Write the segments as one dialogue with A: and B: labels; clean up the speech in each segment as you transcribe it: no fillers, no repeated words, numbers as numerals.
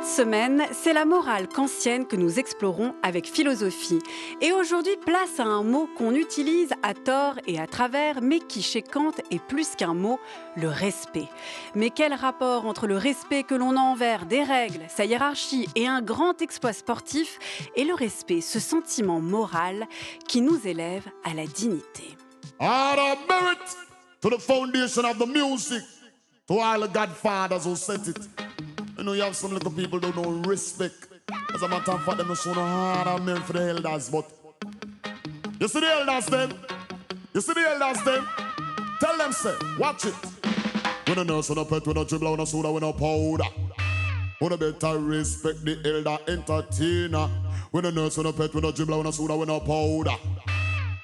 A: Cette semaine, c'est la morale kantienne que nous explorons avec philosophie. Et aujourd'hui, place à un mot qu'on utilise à tort et à travers, mais qui chez Kant est plus qu'un mot, le respect. Mais quel rapport entre le respect que l'on a envers des règles, sa hiérarchie et un grand exploit sportif, et le respect, ce sentiment moral qui nous élève à la dignité.
B: All the merit to the foundation of the music, to all the godfathers who set it. You know, you have some little people who don't know respect. As a matter of fact, them no show no hard and merit for the elders, but you see the elders them? You see the elders them? Tell them, say, watch it. When a nurse, when a pet, when a dribbler, when a soda, when a powder. When a better respect the elder entertainer. When a nurse, when a pet, when a dribbler, when a soda, when a powder.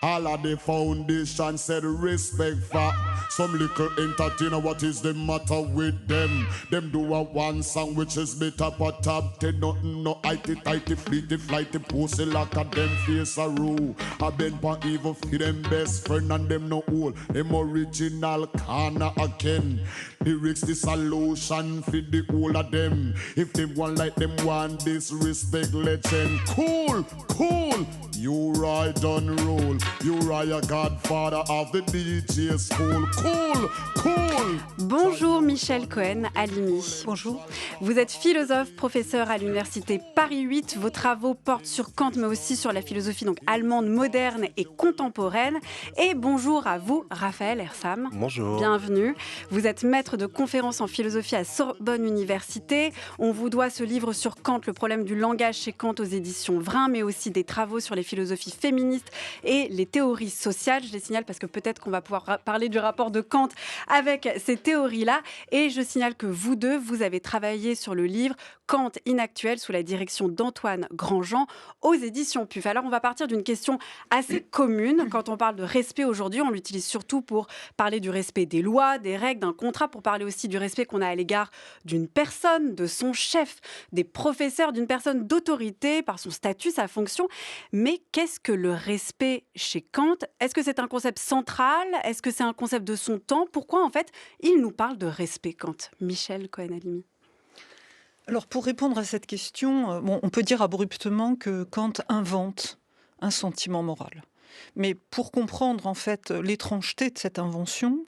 B: All of the foundation said respect for some little entertainer. What is the matter with them? Them do a one song which is better but top 10. Nothing no itty-tighty, fleety-flighty, pussy like a them face a rule. I been pa evil for them best friend and them no old. Them original corner again. Lyrics the solution for the whole of them. If they want like them want this respect legend. Cool, cool. You ride on roll. You are a godfather of the DJ school. Cool, cool.
A: Bonjour Michel Cohen-Halimi.
C: Bonjour.
A: Vous êtes philosophe, professeur à l'université Paris 8. Vos travaux portent sur Kant, mais aussi sur la philosophie donc allemande moderne et contemporaine. Et bonjour à vous, Raphaël Ersam.
D: Bonjour.
A: Bienvenue. Vous êtes maître de conférences en philosophie à Sorbonne Université. On vous doit ce livre sur Kant, le problème du langage chez Kant aux éditions Vrin, mais aussi des travaux sur les philosophies féministes et les théories sociales. Je les signale parce que peut-être qu'on va pouvoir parler du rapport de Kant avec ces théories-là. Et je signale que vous deux, vous avez travaillé sur le livre Kant inactuel sous la direction d'Antoine Grandjean aux éditions PUF. Alors on va partir d'une question assez commune. Quand on parle de respect aujourd'hui, on l'utilise surtout pour parler du respect des lois, des règles, d'un contrat, pour parler aussi du respect qu'on a à l'égard d'une personne, de son chef, des professeurs, d'une personne d'autorité par son statut, sa fonction. Mais qu'est-ce que le respect chez Kant? Est-ce que c'est un concept central? Est-ce que c'est un concept de son temps? Pourquoi en fait il nous parle de respect, Kant? Michel Cohen-Halimi.
C: Alors pour répondre à cette question, on peut dire abruptement que Kant invente un sentiment moral. Mais pour comprendre en fait l'étrangeté de cette invention,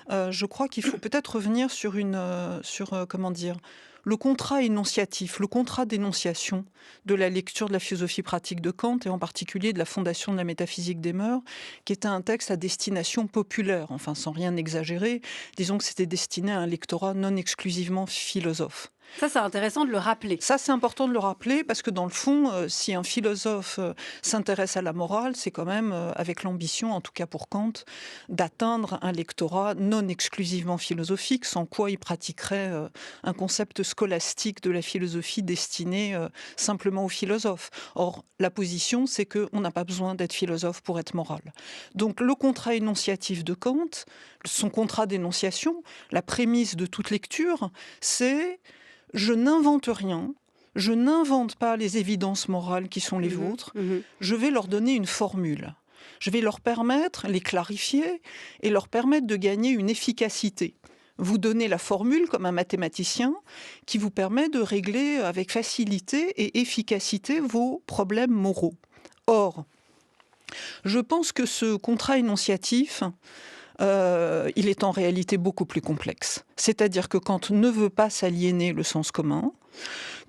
C: je crois qu'il faut peut-être revenir sur le contrat énonciatif, le contrat d'énonciation de la lecture de la philosophie pratique de Kant et en particulier de la fondation de la métaphysique des mœurs, qui était un texte à destination populaire, enfin sans rien exagérer. Disons que c'était destiné à un lectorat non exclusivement philosophe.
A: Ça, c'est intéressant de le rappeler.
C: Ça, c'est important de le rappeler parce que dans le fond, si un philosophe s'intéresse à la morale, c'est quand même avec l'ambition, en tout cas pour Kant, d'atteindre un lectorat non exclusivement philosophique, sans quoi il pratiquerait un concept scolastique de la philosophie destiné simplement aux philosophes. Or, la position, c'est qu'on n'a pas besoin d'être philosophe pour être moral. Donc, le contrat énonciatif de Kant, son contrat d'énonciation, la prémisse de toute lecture, c'est je n'invente rien, je n'invente pas les évidences morales qui sont les vôtres, je vais leur donner une formule. Je vais leur permettre, les clarifier et leur permettre de gagner une efficacité. Vous donnez la formule comme un mathématicien qui vous permet de régler avec facilité et efficacité vos problèmes moraux. Or, je pense que ce contrat énonciatif, il est en réalité beaucoup plus complexe. C'est-à-dire que Kant ne veut pas s'aliéner le sens commun,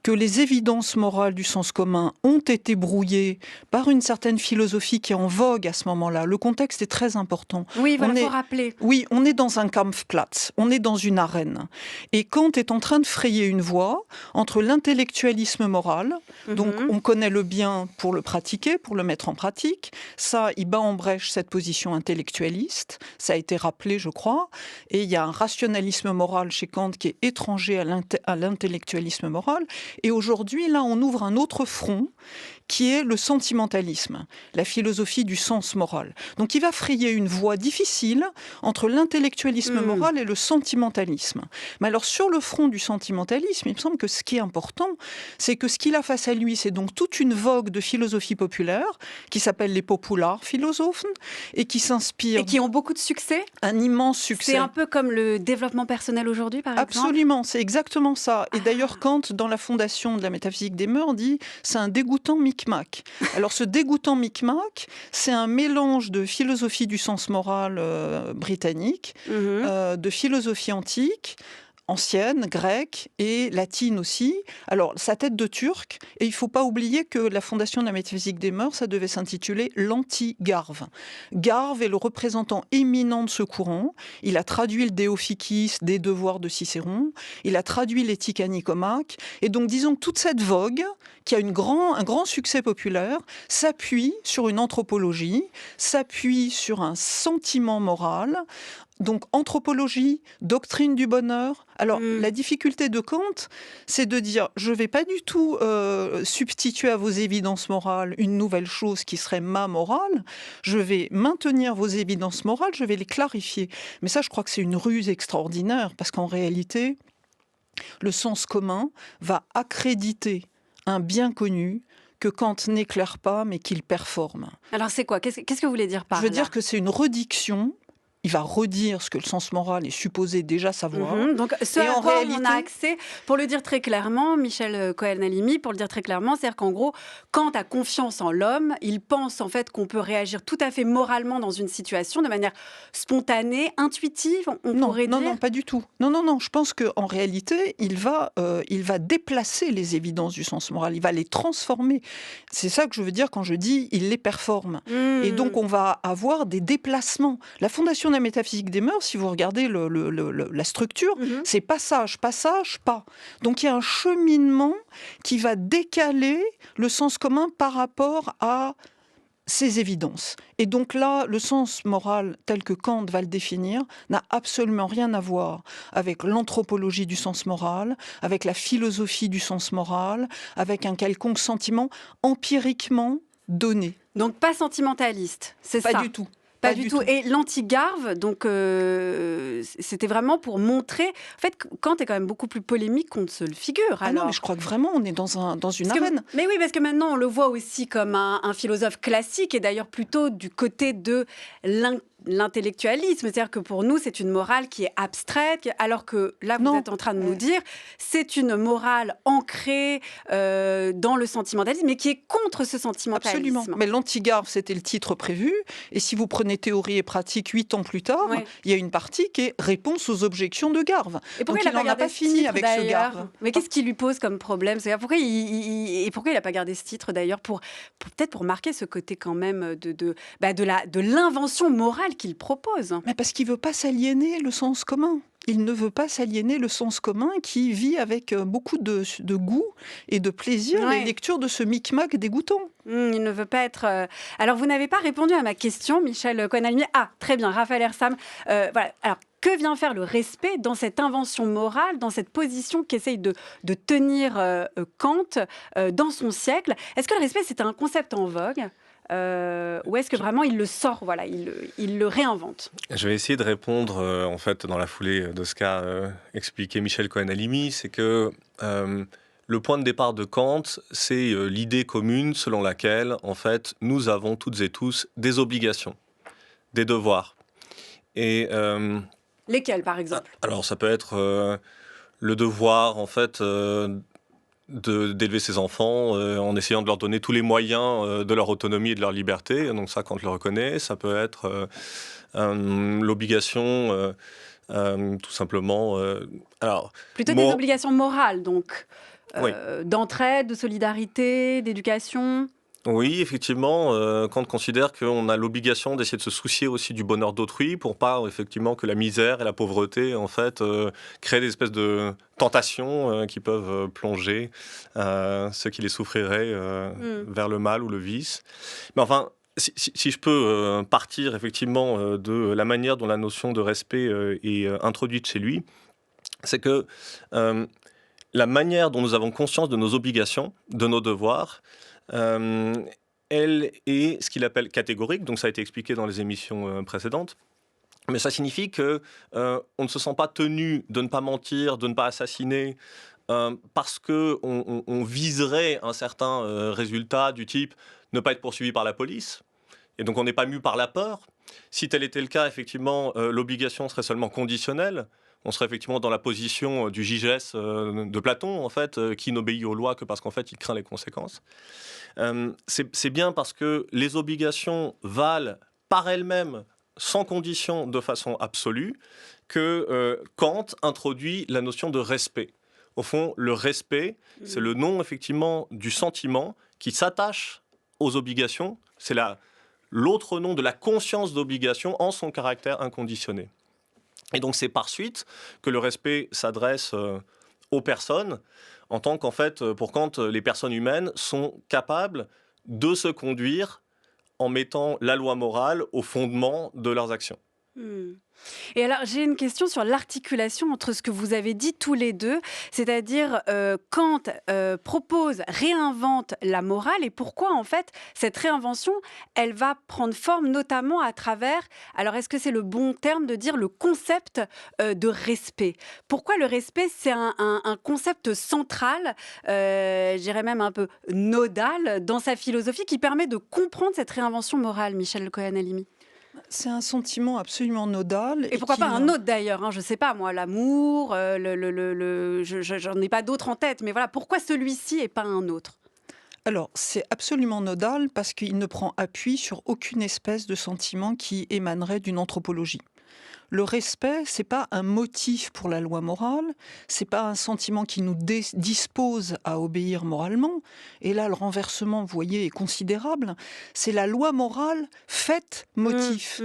C: que les évidences morales du sens commun ont été brouillées par une certaine philosophie qui est en vogue à ce moment-là. Le contexte est très important.
A: Oui, il faut rappeler.
C: Oui, on est dans un Kampfplatz, on est dans une arène. Et Kant est en train de frayer une voie entre l'intellectualisme moral, donc on connaît le bien pour le pratiquer, pour le mettre en pratique. Ça, il bat en brèche cette position intellectualiste, ça a été rappelé, je crois. Et il y a un rationalisme moral chez Kant qui est étranger à l'intellectualisme moral. Et aujourd'hui, là, on ouvre un autre front qui est le sentimentalisme, la philosophie du sens moral. Donc il va frayer une voie difficile entre l'intellectualisme moral et le sentimentalisme. Mais alors sur le front du sentimentalisme, il me semble que ce qui est important, c'est que ce qu'il a face à lui, c'est donc toute une vogue de philosophie populaire qui s'appelle les Popularphilosophen et qui s'inspire...
A: Et qui ont beaucoup de succès.
C: Un immense succès.
A: C'est un peu comme le développement personnel personnel aujourd'hui, par exemple?
C: Absolument, c'est exactement ça. Et d'ailleurs, Kant, dans la fondation de la métaphysique des mœurs, dit c'est un dégoûtant micmac. Alors ce dégoûtant micmac, c'est un mélange de philosophie du sens moral britannique, de philosophie antique, ancienne, grecque et latine aussi. Alors, sa tête de turc, et il ne faut pas oublier que la fondation de la métaphysique des mœurs, ça devait s'intituler l'anti-Garve. Garve est le représentant éminent de ce courant. Il a traduit le De Officiis des Devoirs de Cicéron, il a traduit l'éthique à Nicomaque, et donc disons que toute cette vogue, qui a un grand succès populaire, s'appuie sur une anthropologie, s'appuie sur un sentiment moral. Donc anthropologie, doctrine du bonheur. Alors la difficulté de Kant, c'est de dire je ne vais pas du tout substituer à vos évidences morales une nouvelle chose qui serait ma morale, je vais maintenir vos évidences morales, je vais les clarifier. Mais ça, je crois que c'est une ruse extraordinaire, parce qu'en réalité, le sens commun va accréditer un bien connu que Kant n'éclaire pas, mais qu'il performe.
A: Alors c'est quoi? Qu'est-ce que vous voulez dire par là?
C: Je veux dire que c'est une réduction. Il va redire ce que le sens moral est supposé déjà savoir.
A: Donc, ce à quoi on a accès, pour le dire très clairement, Michel Cohen-Halimi, pour le dire très clairement, c'est-à-dire qu'en gros, Kant a confiance en l'homme, il pense en fait qu'on peut réagir tout à fait moralement dans une situation de manière spontanée, intuitive, on pourrait dire.
C: Non, pas du tout. Non, je pense qu'en réalité, il va déplacer les évidences du sens moral, il va les transformer. C'est ça que je veux dire quand je dis il les performe. Et donc, on va avoir des déplacements. La fondation de la métaphysique des mœurs, si vous regardez la structure, c'est passage, pas. Donc il y a un cheminement qui va décaler le sens commun par rapport à ces évidences. Et donc là, le sens moral tel que Kant va le définir n'a absolument rien à voir avec l'anthropologie du sens moral, avec la philosophie du sens moral, avec un quelconque sentiment empiriquement donné.
A: Donc pas sentimentaliste, c'est ça?
C: Pas du tout.
A: Pas du tout. Et l'anti-Garve, donc c'était vraiment pour montrer. En fait, Kant est quand même beaucoup plus polémique qu'on ne se le figure.
C: Non, mais je crois que vraiment on est dans une arène.
A: Mais oui, parce que maintenant on le voit aussi comme un philosophe classique, et d'ailleurs plutôt du côté de l'intellectualisme, c'est-à-dire que pour nous c'est une morale qui est abstraite, alors que là vous êtes en train de nous dire c'est une morale ancrée dans le sentimentalisme, mais qui est contre ce sentimentalisme.
C: Absolument. Mais l'anti-Garve, c'était le titre prévu, et si vous prenez théorie et pratique 8 ans plus tard, il y a une partie qui est réponse aux objections de Garve.
A: Et pourquoi il n'a pas fini avec ce Garve? Mais qu'est-ce qui lui pose comme problème? Pourquoi il n'a pas gardé ce titre d'ailleurs, peut-être pour marquer ce côté quand même de l'invention morale qu'il propose.
C: Mais parce qu'il ne veut pas s'aliéner le sens commun. Il ne veut pas s'aliéner le sens commun qui vit avec beaucoup de goût et de plaisir les lectures de ce micmac dégoûtant.
A: Il ne veut pas être... Alors, vous n'avez pas répondu à ma question, Michel Cohen-Halimi. Ah, très bien, Raphaël Ersam. Voilà. Alors, que vient faire le respect dans cette invention morale, dans cette position qu'essaye de tenir Kant dans son siècle? Est-ce que le respect, c'est un concept en vogue? Ou est-ce que vraiment il le sort, il le réinvente?
D: Je vais essayer de répondre en fait dans la foulée de ce qu'a expliqué Michel Cohen-Halimi, c'est que le point de départ de Kant, c'est l'idée commune selon laquelle en fait nous avons toutes et tous des obligations, des devoirs. Et
A: lesquels par exemple?
D: Alors ça peut être le devoir en fait d'élever ses enfants en essayant de leur donner tous les moyens de leur autonomie et de leur liberté. Donc ça, Kant le reconnaît. Ça peut être l'obligation, tout simplement...
A: plutôt des obligations morales, donc, d'entraide, de solidarité, d'éducation.
D: Oui, effectivement, Kant considère qu'on a l'obligation d'essayer de se soucier aussi du bonheur d'autrui pour pas effectivement que la misère et la pauvreté en fait créent des espèces de tentations qui peuvent plonger ceux qui les souffriraient vers le mal ou le vice. Mais enfin, si je peux partir effectivement de la manière dont la notion de respect est introduite chez lui, c'est que la manière dont nous avons conscience de nos obligations, de nos devoirs, elle est ce qu'il appelle catégorique, donc ça a été expliqué dans les émissions précédentes, mais ça signifie que on ne se sent pas tenu de ne pas mentir, de ne pas assassiner, parce qu'on viserait un certain résultat du type ne pas être poursuivi par la police, et donc on n'est pas mu par la peur. Si tel était le cas, effectivement, l'obligation serait seulement conditionnelle. on serait effectivement dans la position du Gigès de Platon, en fait, qui n'obéit aux lois que parce qu'en fait, il craint les conséquences. C'est bien parce que les obligations valent par elles-mêmes, sans condition, de façon absolue, que Kant introduit la notion de respect. Au fond, le respect, c'est le nom, effectivement, du sentiment qui s'attache aux obligations. C'est l'autre nom de la conscience d'obligation en son caractère inconditionné. Et donc, c'est par suite que le respect s'adresse aux personnes, en tant qu'en fait, pour Kant, les personnes humaines sont capables de se conduire en mettant la loi morale au fondement de leurs actions.
A: Et alors, j'ai une question sur l'articulation entre ce que vous avez dit tous les deux, c'est-à-dire Kant réinvente la morale, et pourquoi en fait cette réinvention, elle va prendre forme notamment à travers, alors est-ce que c'est le bon terme de dire le concept de respect? Pourquoi le respect, c'est un concept central, je dirais même un peu nodal dans sa philosophie, qui permet de comprendre cette réinvention morale, Michel Cohen-Halimi?
C: C'est un sentiment absolument nodal.
A: Et pourquoi pas un autre d'ailleurs, hein, je sais pas moi, l'amour, j'en ai pas d'autres en tête, mais voilà, pourquoi celui-ci et pas un autre?
C: Alors, c'est absolument nodal parce qu'il ne prend appui sur aucune espèce de sentiment qui émanerait d'une anthropologie. Le respect, c'est pas un motif pour la loi morale, c'est pas un sentiment qui nous dispose à obéir moralement. Et là, le renversement, vous voyez, est considérable. C'est la loi morale faite motif.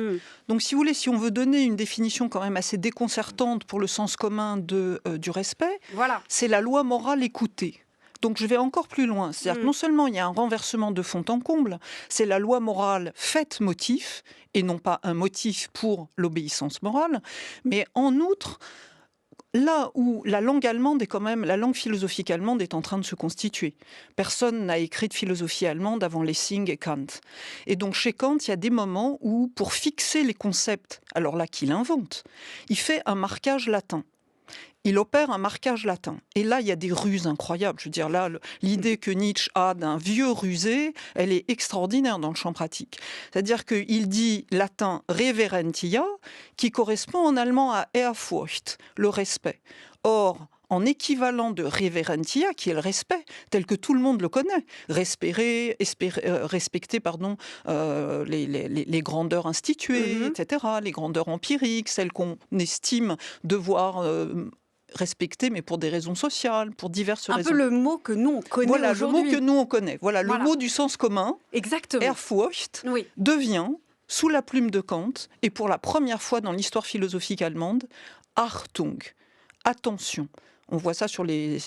C: Donc, si vous voulez, si on veut donner une définition quand même assez déconcertante pour le sens commun du respect,
A: voilà,
C: c'est la loi morale écoutée. Donc je vais encore plus loin. C'est-à-dire que non seulement il y a un renversement de fond en comble, c'est la loi morale faite motif, et non pas un motif pour l'obéissance morale, mais en outre, là où la langue allemande est quand même, la langue philosophique allemande est en train de se constituer. Personne n'a écrit de philosophie allemande avant Lessing et Kant. Et donc chez Kant, il y a des moments où, pour fixer les concepts, alors là qu'il invente, il fait un marquage latin. Il opère un marquage latin. Et là, il y a des ruses incroyables. Je veux dire, là, l'idée que Nietzsche a d'un vieux rusé, elle est extraordinaire dans le champ pratique. C'est-à-dire qu'il dit latin reverentia, qui correspond en allemand à Ehrfurcht, le respect. Or, en équivalent de reverentia, qui est le respect, tel que tout le monde le connaît, respecter les grandeurs instituées, etc., les grandeurs empiriques, celles qu'on estime devoir respecter, mais pour des raisons sociales, pour diverses raisons.
A: Un peu le mot que nous, on connaît
C: aujourd'hui.
A: Voilà,
C: le mot que nous, on connaît. Voilà, le mot du sens commun.
A: Exactement.
C: Ehrfurcht devient, sous la plume de Kant, et pour la première fois dans l'histoire philosophique allemande, Achtung, attention. On voit ça sur les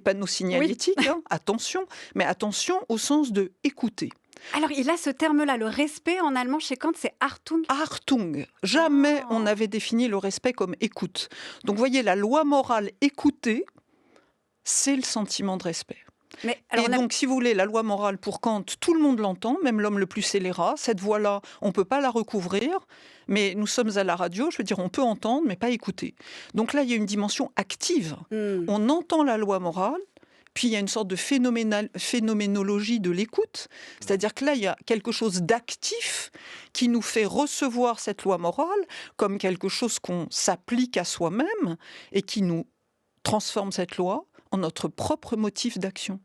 C: panneaux signalétiques, hein, attention, mais attention au sens de écouter.
A: Alors, il a ce terme-là, le respect en allemand chez Kant, c'est Achtung.
C: Achtung. Jamais on n'avait défini le respect comme écoute. Donc, vous voyez, la loi morale écoutée, c'est le sentiment de respect. Donc, si vous voulez, la loi morale pour Kant, tout le monde l'entend, même l'homme le plus scélérat. Cette voix-là, on ne peut pas la recouvrir, mais nous sommes à la radio, je veux dire, on peut entendre, mais pas écouter. Donc là, il y a une dimension active. On entend la loi morale, puis il y a une sorte de phénoménologie de l'écoute, c'est-à-dire que là, il y a quelque chose d'actif qui nous fait recevoir cette loi morale comme quelque chose qu'on s'applique à soi-même et qui nous transforme cette loi en notre propre motif d'action.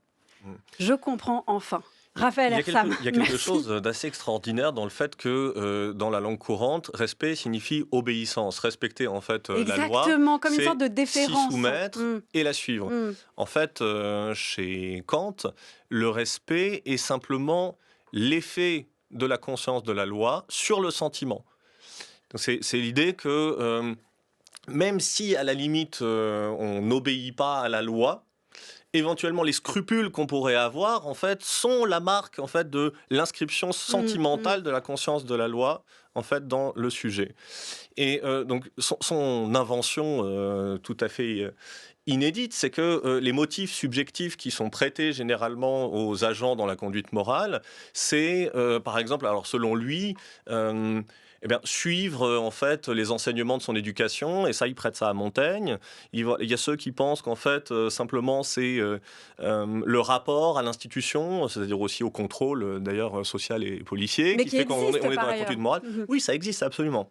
A: Je comprends enfin. Raphaël
D: Ersam. Il y a quelque chose d'assez extraordinaire dans le fait que dans la langue courante, respect signifie obéissance. Respecter en fait la loi,
A: exactement, comme une sorte de déférence.
D: S'y soumettre et la suivre. En fait, chez Kant, le respect est simplement l'effet de la conscience de la loi sur le sentiment. C'est l'idée que même si à la limite on n'obéit pas à la loi, éventuellement les scrupules qu'on pourrait avoir en fait sont la marque en fait de l'inscription sentimentale de la conscience de la loi en fait dans le sujet. Et donc son invention tout à fait inédite, c'est que les motifs subjectifs qui sont prêtés généralement aux agents dans la conduite morale, c'est par exemple, alors selon lui, suivre en fait les enseignements de son éducation, et ça il prête ça à Montaigne. Il y a ceux qui pensent qu'en fait simplement c'est le rapport à l'institution, c'est-à-dire aussi au contrôle d'ailleurs social et policier,
A: mais
D: qui fait qu'on est dans la conduite morale.
A: Mm-hmm.
D: Oui, ça existe absolument.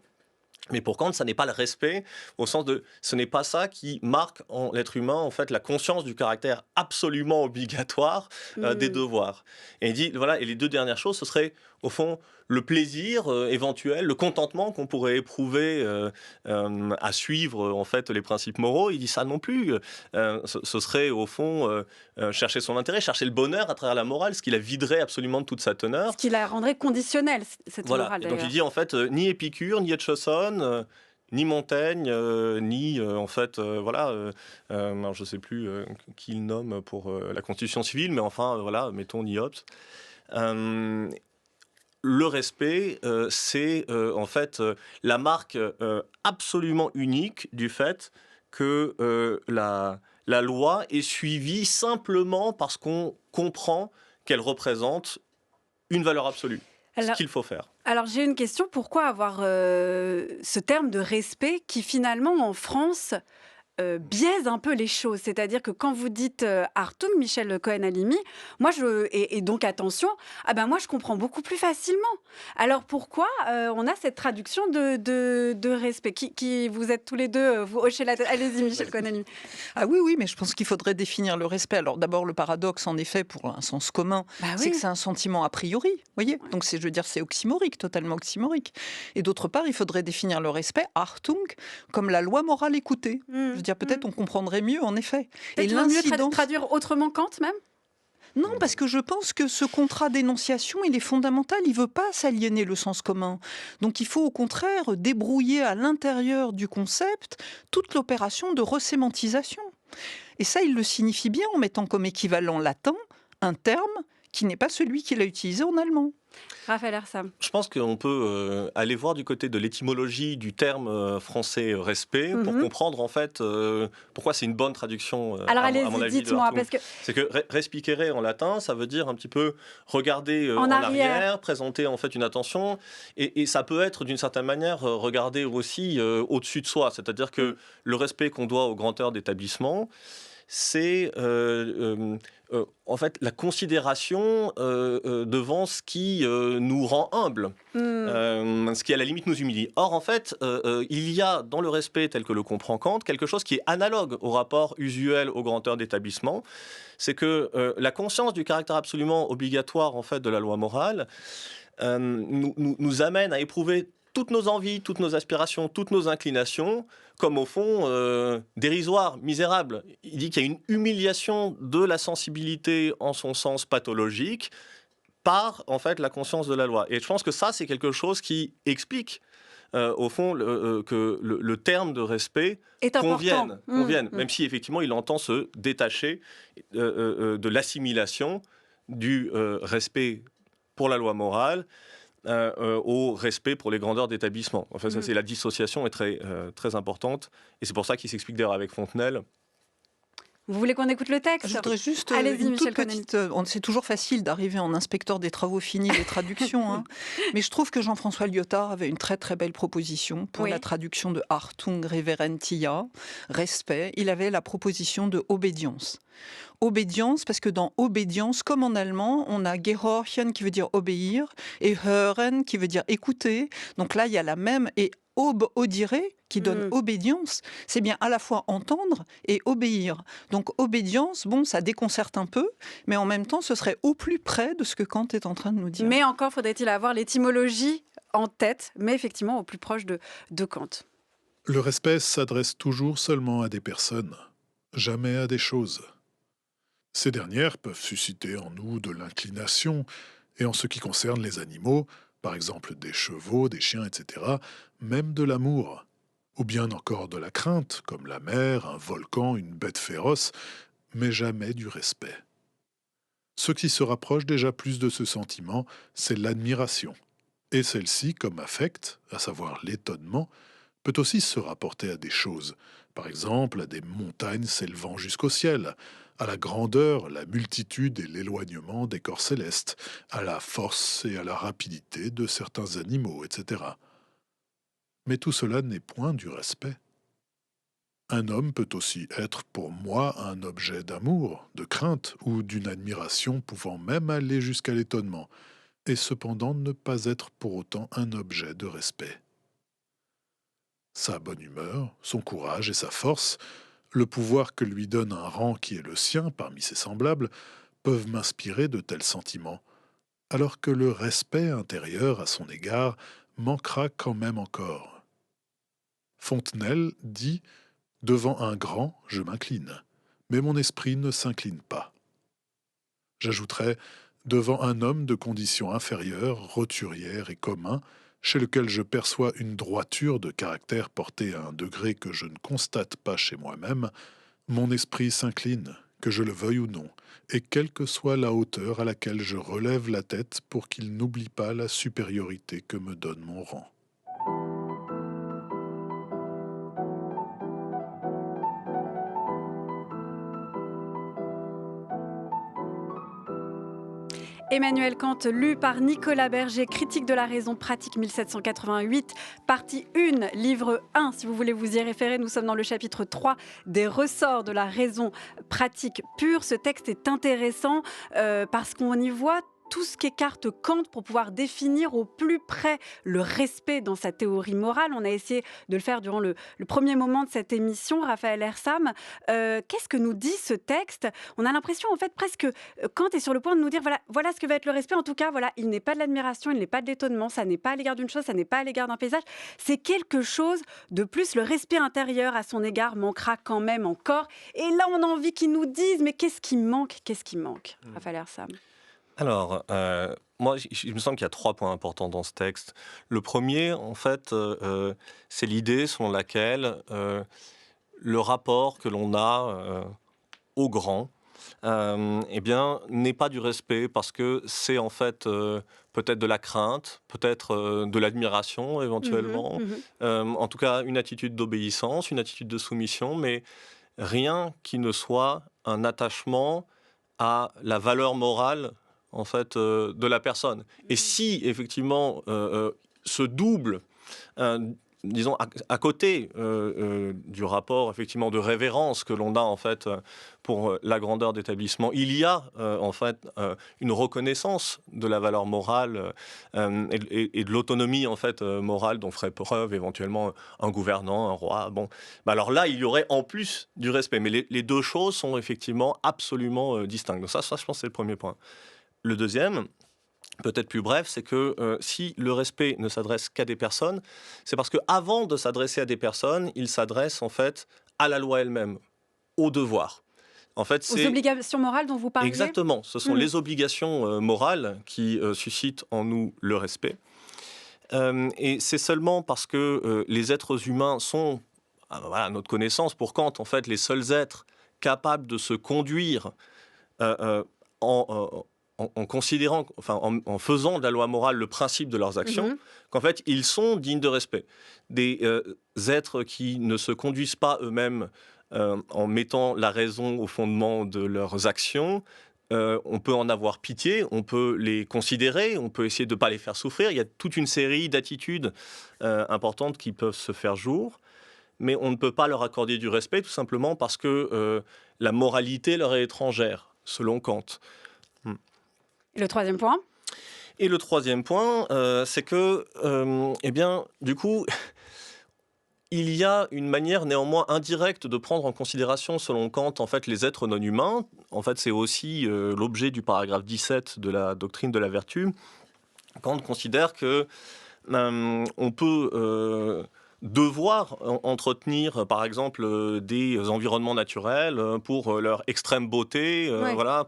D: Mais pour Kant, ça n'est pas le respect, au sens de, ce n'est pas ça qui marque en l'être humain, en fait, la conscience du caractère absolument obligatoire des devoirs. Et il dit, voilà, et les deux dernières choses, ce serait, au fond, le plaisir éventuel, le contentement qu'on pourrait éprouver à suivre, en fait, les principes moraux. Il dit ça non plus. Ce serait, au fond, chercher son intérêt, chercher le bonheur à travers la morale, ce qui la viderait absolument de toute sa teneur.
A: Ce qui la rendrait conditionnelle, cette
D: Voilà.
A: morale,
D: Et donc
A: d'ailleurs.
D: il dit, en fait, ni Épicure, ni Etcheson, ni Montaigne, ni en fait, voilà, alors je ne sais plus qui il nomme pour la Constitution civile, mais enfin, voilà, mettons ni Hobbes. Le respect, c'est en fait la marque absolument unique du fait que la loi est suivie simplement parce qu'on comprend qu'elle représente une valeur absolue, ce qu'il faut faire.
A: Alors j'ai une question, pourquoi avoir ce terme de respect qui finalement en France biaise un peu les choses? C'est-à-dire que quand vous dites Hartung, Michel Cohen-Halimi, et donc attention, moi je comprends beaucoup plus facilement. Alors pourquoi on a cette traduction de respect qui vous êtes tous les deux, vous hochez la tête. Allez-y Michel Cohen-Halimi.
C: Ah oui, mais je pense qu'il faudrait définir le respect. Alors d'abord, le paradoxe, en effet, pour un sens commun, c'est que c'est un sentiment a priori, voyez. Donc je veux dire, c'est oxymorique, totalement oxymorique. Et d'autre part, il faudrait définir le respect, Achtung, comme la loi morale écoutée. Je veux dire, peut-être on comprendrait mieux, en effet.
A: Et mieux traduire autrement Kant, même?
C: Non, parce que je pense que ce contrat d'énonciation, il est fondamental. Il ne veut pas s'aliéner le sens commun. Donc il faut au contraire débrouiller à l'intérieur du concept toute l'opération de resémantisation. Et ça, il le signifie bien en mettant comme équivalent latin un terme qui n'est pas celui qu'il a utilisé en allemand.
A: Raphaël Ersam.
D: Je pense qu'on peut aller voir du côté de l'étymologie du terme français respect pour comprendre en fait pourquoi c'est une bonne traduction.
A: Alors
D: à mon avis,
A: dites-moi, parce que
D: c'est que respicere en latin, ça veut dire un petit peu regarder en arrière, présenter en fait une attention, et ça peut être d'une certaine manière regarder aussi au-dessus de soi, c'est-à-dire que le respect qu'on doit aux grandeurs d'établissement, c'est en fait la considération devant ce qui nous rend humbles, ce qui à la limite nous humilie. Or en fait, il y a dans le respect tel que le comprend Kant quelque chose qui est analogue au rapport usuel aux grandeurs d'établissement, c'est que la conscience du caractère absolument obligatoire en fait de la loi morale nous amène à éprouver toutes nos envies, toutes nos aspirations, toutes nos inclinations, comme au fond dérisoires, misérables. Il dit qu'il y a une humiliation de la sensibilité en son sens pathologique par en fait la conscience de la loi. Et je pense que ça, c'est quelque chose qui explique au fond que le terme de respect convienne, même si effectivement il entend se détacher de l'assimilation du respect pour la loi morale au respect pour les grandeurs d'établissement. Enfin, ça, c'est la dissociation est très, très importante. Et c'est pour ça qu'il s'explique d'ailleurs avec Fontenelle.
A: Vous voulez qu'on écoute le texte?
C: Je voudrais juste
A: une
C: toute petite... C'est toujours facile d'arriver en inspecteur des travaux finis des traductions. Hein. Mais je trouve que Jean-François Lyotard avait une très très belle proposition pour la traduction de Hartung Reverentia, respect. Il avait la proposition de obédience. Obédience, parce que dans obédience, comme en allemand, on a gehorchen qui veut dire obéir et hören qui veut dire écouter. Donc là, il y a la même, et audire qui donne obédience, c'est bien à la fois entendre et obéir. Donc obédience, bon, ça déconcerte un peu, mais en même temps, ce serait au plus près de ce que Kant est en train de nous dire.
A: Mais encore faudrait-il avoir l'étymologie en tête, mais effectivement au plus proche de Kant.
E: Le respect s'adresse toujours seulement à des personnes, jamais à des choses. Ces dernières peuvent susciter en nous de l'inclination, et en ce qui concerne les animaux, par exemple des chevaux, des chiens, etc., même de l'amour, ou bien encore de la crainte, comme la mer, un volcan, une bête féroce, mais jamais du respect. Ce qui se rapproche déjà plus de ce sentiment, c'est l'admiration. Et celle-ci, comme affect, à savoir l'étonnement, peut aussi se rapporter à des choses, par exemple à des montagnes s'élevant jusqu'au ciel, à la grandeur, la multitude et l'éloignement des corps célestes, à la force et à la rapidité de certains animaux, etc. Mais tout cela n'est point du respect. Un homme peut aussi être pour moi un objet d'amour, de crainte ou d'une admiration pouvant même aller jusqu'à l'étonnement, et cependant ne pas être pour autant un objet de respect. sa bonne humeur, son courage et sa force, le pouvoir que lui donne un rang qui est le sien parmi ses semblables, peuvent m'inspirer de tels sentiments, alors que le respect intérieur à son égard manquera quand même encore. Fontenelle dit « Devant un grand, je m'incline, mais mon esprit ne s'incline pas ». J'ajouterais « Devant un homme de condition inférieure, roturière et commun, chez lequel je perçois une droiture de caractère portée à un degré que je ne constate pas chez moi-même, mon esprit s'incline, que je le veuille ou non, et quelle que soit la hauteur à laquelle je relève la tête pour qu'il n'oublie pas la supériorité que me donne mon rang. »
A: Emmanuel Kant, lu par Nicolas Berger, Critique de la raison pratique 1788, partie 1, livre 1. Si vous voulez vous y référer, nous sommes dans le chapitre 3 des ressorts de la raison pratique pure. Ce texte est intéressant parce qu'on y voit tout ce qu'écarte Kant pour pouvoir définir au plus près le respect dans sa théorie morale. On a essayé de le faire durant le premier moment de cette émission. Raphaël Ersam, qu'est-ce que nous dit ce texte ? On a l'impression, en fait, presque Kant est sur le point de nous dire voilà ce que va être le respect. En tout cas, voilà, il n'est pas de l'admiration, il n'est pas de l'étonnement, ça n'est pas à l'égard d'une chose, ça n'est pas à l'égard d'un paysage. C'est quelque chose de plus. Le respect intérieur à son égard manquera quand même encore. Et là, on a envie qu'ils nous disent mais qu'est-ce qui manque ? Raphaël Ersam.
D: Alors, moi, il me semble qu'il y a 3 points importants dans ce texte. Le premier, en fait, c'est l'idée selon laquelle le rapport que l'on a au grand, eh bien, n'est pas du respect parce que c'est en fait peut-être de la crainte, peut-être de l'admiration éventuellement, en tout cas une attitude d'obéissance, une attitude de soumission, mais rien qui ne soit un attachement à la valeur morale en fait, de la personne. Et si, effectivement, ce double, disons, à côté du rapport, effectivement, de révérence que l'on a, en fait, pour la grandeur d'établissement, il y a, en fait, une reconnaissance de la valeur morale et de l'autonomie, en fait, morale dont ferait preuve, éventuellement, un gouvernant, un roi. Bon, bah alors là, il y aurait en plus du respect. Mais les deux choses sont, effectivement, absolument distinctes. Donc ça, je pense, c'est le premier point. Le deuxième, peut-être plus bref, c'est que si le respect ne s'adresse qu'à des personnes, c'est parce qu'avant de s'adresser à des personnes, il s'adresse en fait à la loi elle-même, au devoir. En fait,
A: aux obligations morales dont vous parlez.
D: Exactement, ce sont les obligations morales qui suscitent en nous le respect. Et c'est seulement parce que les êtres humains sont, à notre connaissance, pour Kant, en fait, les seuls êtres capables de se conduire en considérant, enfin, en faisant de la loi morale le principe de leurs actions, qu'en fait, ils sont dignes de respect. Des êtres qui ne se conduisent pas eux-mêmes en mettant la raison au fondement de leurs actions, on peut en avoir pitié, on peut les considérer, on peut essayer de ne pas les faire souffrir. Il y a toute une série d'attitudes importantes qui peuvent se faire jour, mais on ne peut pas leur accorder du respect tout simplement parce que la moralité leur est étrangère, selon Kant.
A: Et le troisième point ?
D: Et le troisième point, c'est que, eh bien, du coup, il y a une manière néanmoins indirecte de prendre en considération, selon Kant, en fait, les êtres non humains. En fait, c'est aussi l'objet du paragraphe 17 de la doctrine de la vertu. Kant considère que on peut devoir entretenir, par exemple, des environnements naturels pour leur extrême beauté. Voilà,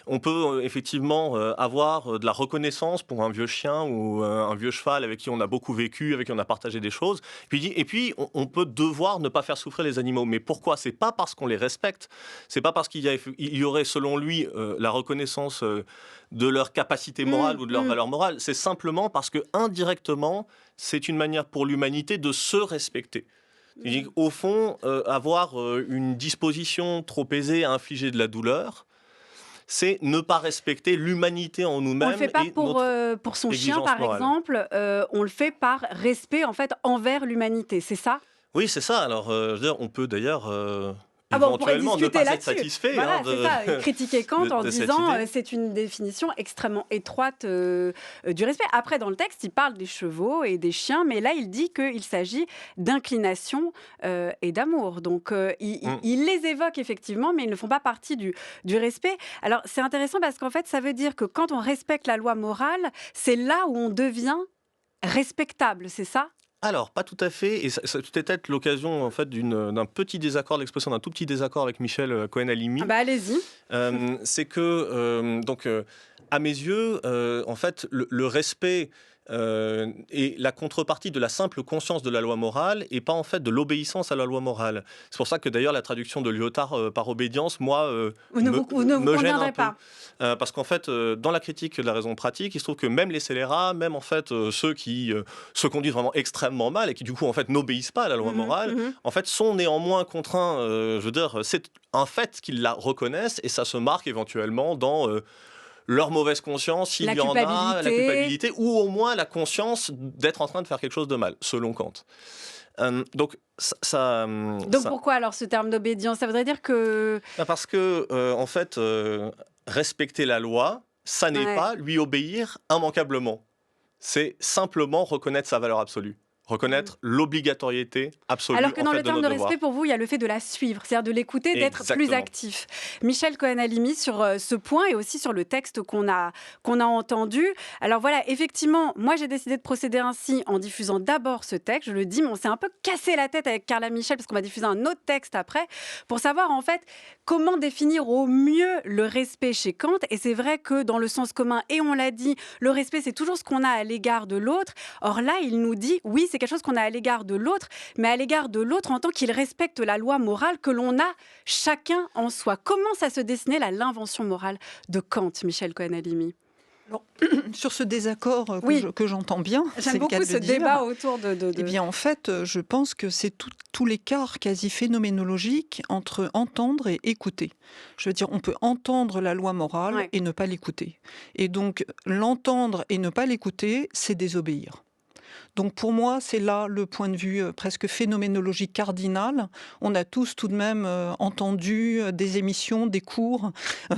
D: on peut effectivement avoir de la reconnaissance pour un vieux chien ou un vieux cheval avec qui on a beaucoup vécu, avec qui on a partagé des choses. Et puis on peut devoir ne pas faire souffrir les animaux. Mais pourquoi ? C'est pas parce qu'on les respecte, c'est pas parce qu'il y aurait, selon lui, la reconnaissance de leur capacité morale ou de leur valeur morale. C'est simplement parce que, indirectement, c'est une manière pour l'humanité de se respecter. Au fond, avoir une disposition trop aisée à infliger de la douleur, c'est ne pas respecter l'humanité en nous-mêmes.
A: On ne le fait pas pour son chien, par exemple. On le fait par respect, en fait, envers l'humanité. C'est ça ?
D: Oui, c'est ça. Alors, je veux dire, on peut d'ailleurs
A: on pourrait
D: éventuellement ne
A: discuter
D: pas être
A: là-dessus.
D: satisfait.
A: Voilà, c'est ça. Critiquer Kant en
D: de cette
A: disant
D: idée.
A: c'est une définition extrêmement étroite du respect. Après, dans le texte, il parle des chevaux et des chiens, mais là, il dit qu'il s'agit d'inclination et d'amour. Donc, il les évoque effectivement, mais ils ne font pas partie du respect. Alors, c'est intéressant parce qu'en fait, ça veut dire que quand on respecte la loi morale, c'est là où on devient respectable, c'est ça ?
D: Alors, pas tout à fait, et ça peut-être l'occasion en fait d'un petit désaccord, l'expression d'un tout petit désaccord avec Michel Cohen-Halimi.
A: Ah bah allez-y.
D: C'est que, à mes yeux, en fait, le respect est la contrepartie de la simple conscience de la loi morale et pas en fait de l'obéissance à la loi morale. C'est pour ça que d'ailleurs la traduction de Lyotard par obédience, moi,
A: Vous ne vous
D: gêne un
A: conviendrez
D: peu.
A: pas.
D: Parce qu'en fait, dans la critique de la raison pratique, il se trouve que même les scélérats, même en fait ceux qui se conduisent vraiment extrêmement mal et qui du coup en fait n'obéissent pas à la loi morale, en fait sont néanmoins contraints. Je veux dire, c'est un fait qu'ils la reconnaissent et ça se marque éventuellement dans leur mauvaise conscience, s'il y en a, la culpabilité, ou au moins la conscience d'être en train de faire quelque chose de mal, selon Kant. Donc
A: pourquoi alors ce terme d'obédience ? Ça voudrait dire que...
D: Parce que, en fait, respecter la loi, ça n'est pas lui obéir immanquablement. C'est simplement reconnaître sa valeur absolue. Reconnaître l'obligatoriété absolue.
A: Alors que dans le terme de
D: devoir.
A: respect, pour vous, il y a le fait de la suivre, c'est-à-dire de l'écouter, d'être plus actif. Michel Cohen-Halimi, sur ce point et aussi sur le texte qu'on a entendu. Alors voilà, effectivement, moi j'ai décidé de procéder ainsi en diffusant d'abord ce texte. Je le dis, mais on s'est un peu cassé la tête avec Carla Michel parce qu'on va diffuser un autre texte après pour savoir en fait comment définir au mieux le respect chez Kant. Et c'est vrai que dans le sens commun, et on l'a dit, le respect c'est toujours ce qu'on a à l'égard de l'autre. Or là, il nous dit, oui, c'est quelque chose qu'on a à l'égard de l'autre, mais à l'égard de l'autre en tant qu'il respecte la loi morale que l'on a chacun en soi. Comment ça se dessinait l'invention morale de Kant, Michel Cohen-Halimi ?
C: Alors, sur ce désaccord que j'entends bien,
A: j'aime beaucoup ce débat autour de...
C: Eh bien, en fait, je pense que c'est tout l'écart quasi phénoménologique entre entendre et écouter. Je veux dire, on peut entendre la loi morale et ne pas l'écouter. Et donc, l'entendre et ne pas l'écouter, c'est désobéir. Donc pour moi, c'est là le point de vue presque phénoménologique cardinal. On a tous tout de même entendu des émissions, des cours,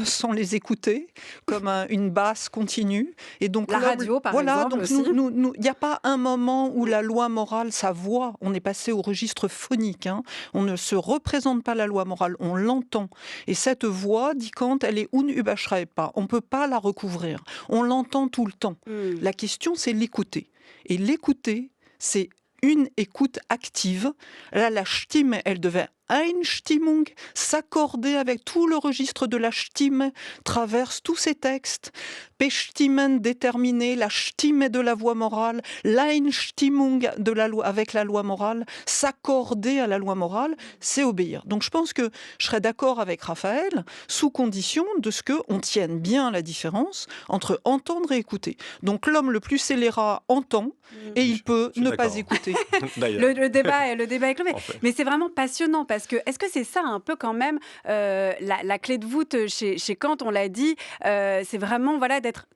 C: sans les écouter, comme une basse continue. Et donc
A: la radio, par exemple,
C: donc
A: aussi.
C: Il n'y a pas un moment où la loi morale, sa voix, on est passé au registre phonique. On ne se représente pas la loi morale, on l'entend. Et cette voix, dit Kant, elle est unüberschreibbar. On ne peut pas la recouvrir. On l'entend tout le temps. La question, c'est l'écouter. Et l'écouter, c'est une écoute active. Là, la Stimme, elle devait Einstimmung, s'accorder avec tout le registre de la Stimme, traverse tous ces textes. Bestimmen, déterminer, la Stimme de la voix morale, l'Einstimmung de la loi, avec la loi morale, s'accorder à la loi morale, c'est obéir. Donc je pense que je serais d'accord avec Raphaël, sous condition de ce qu'on tienne bien la différence entre entendre et écouter. Donc l'homme le plus scélérat entend et il peut ne pas écouter.
A: le débat est clos.
D: En fait.
A: Mais c'est vraiment passionnant parce que est-ce que c'est ça un peu quand même la clé de voûte chez Kant, on l'a dit, c'est vraiment d'être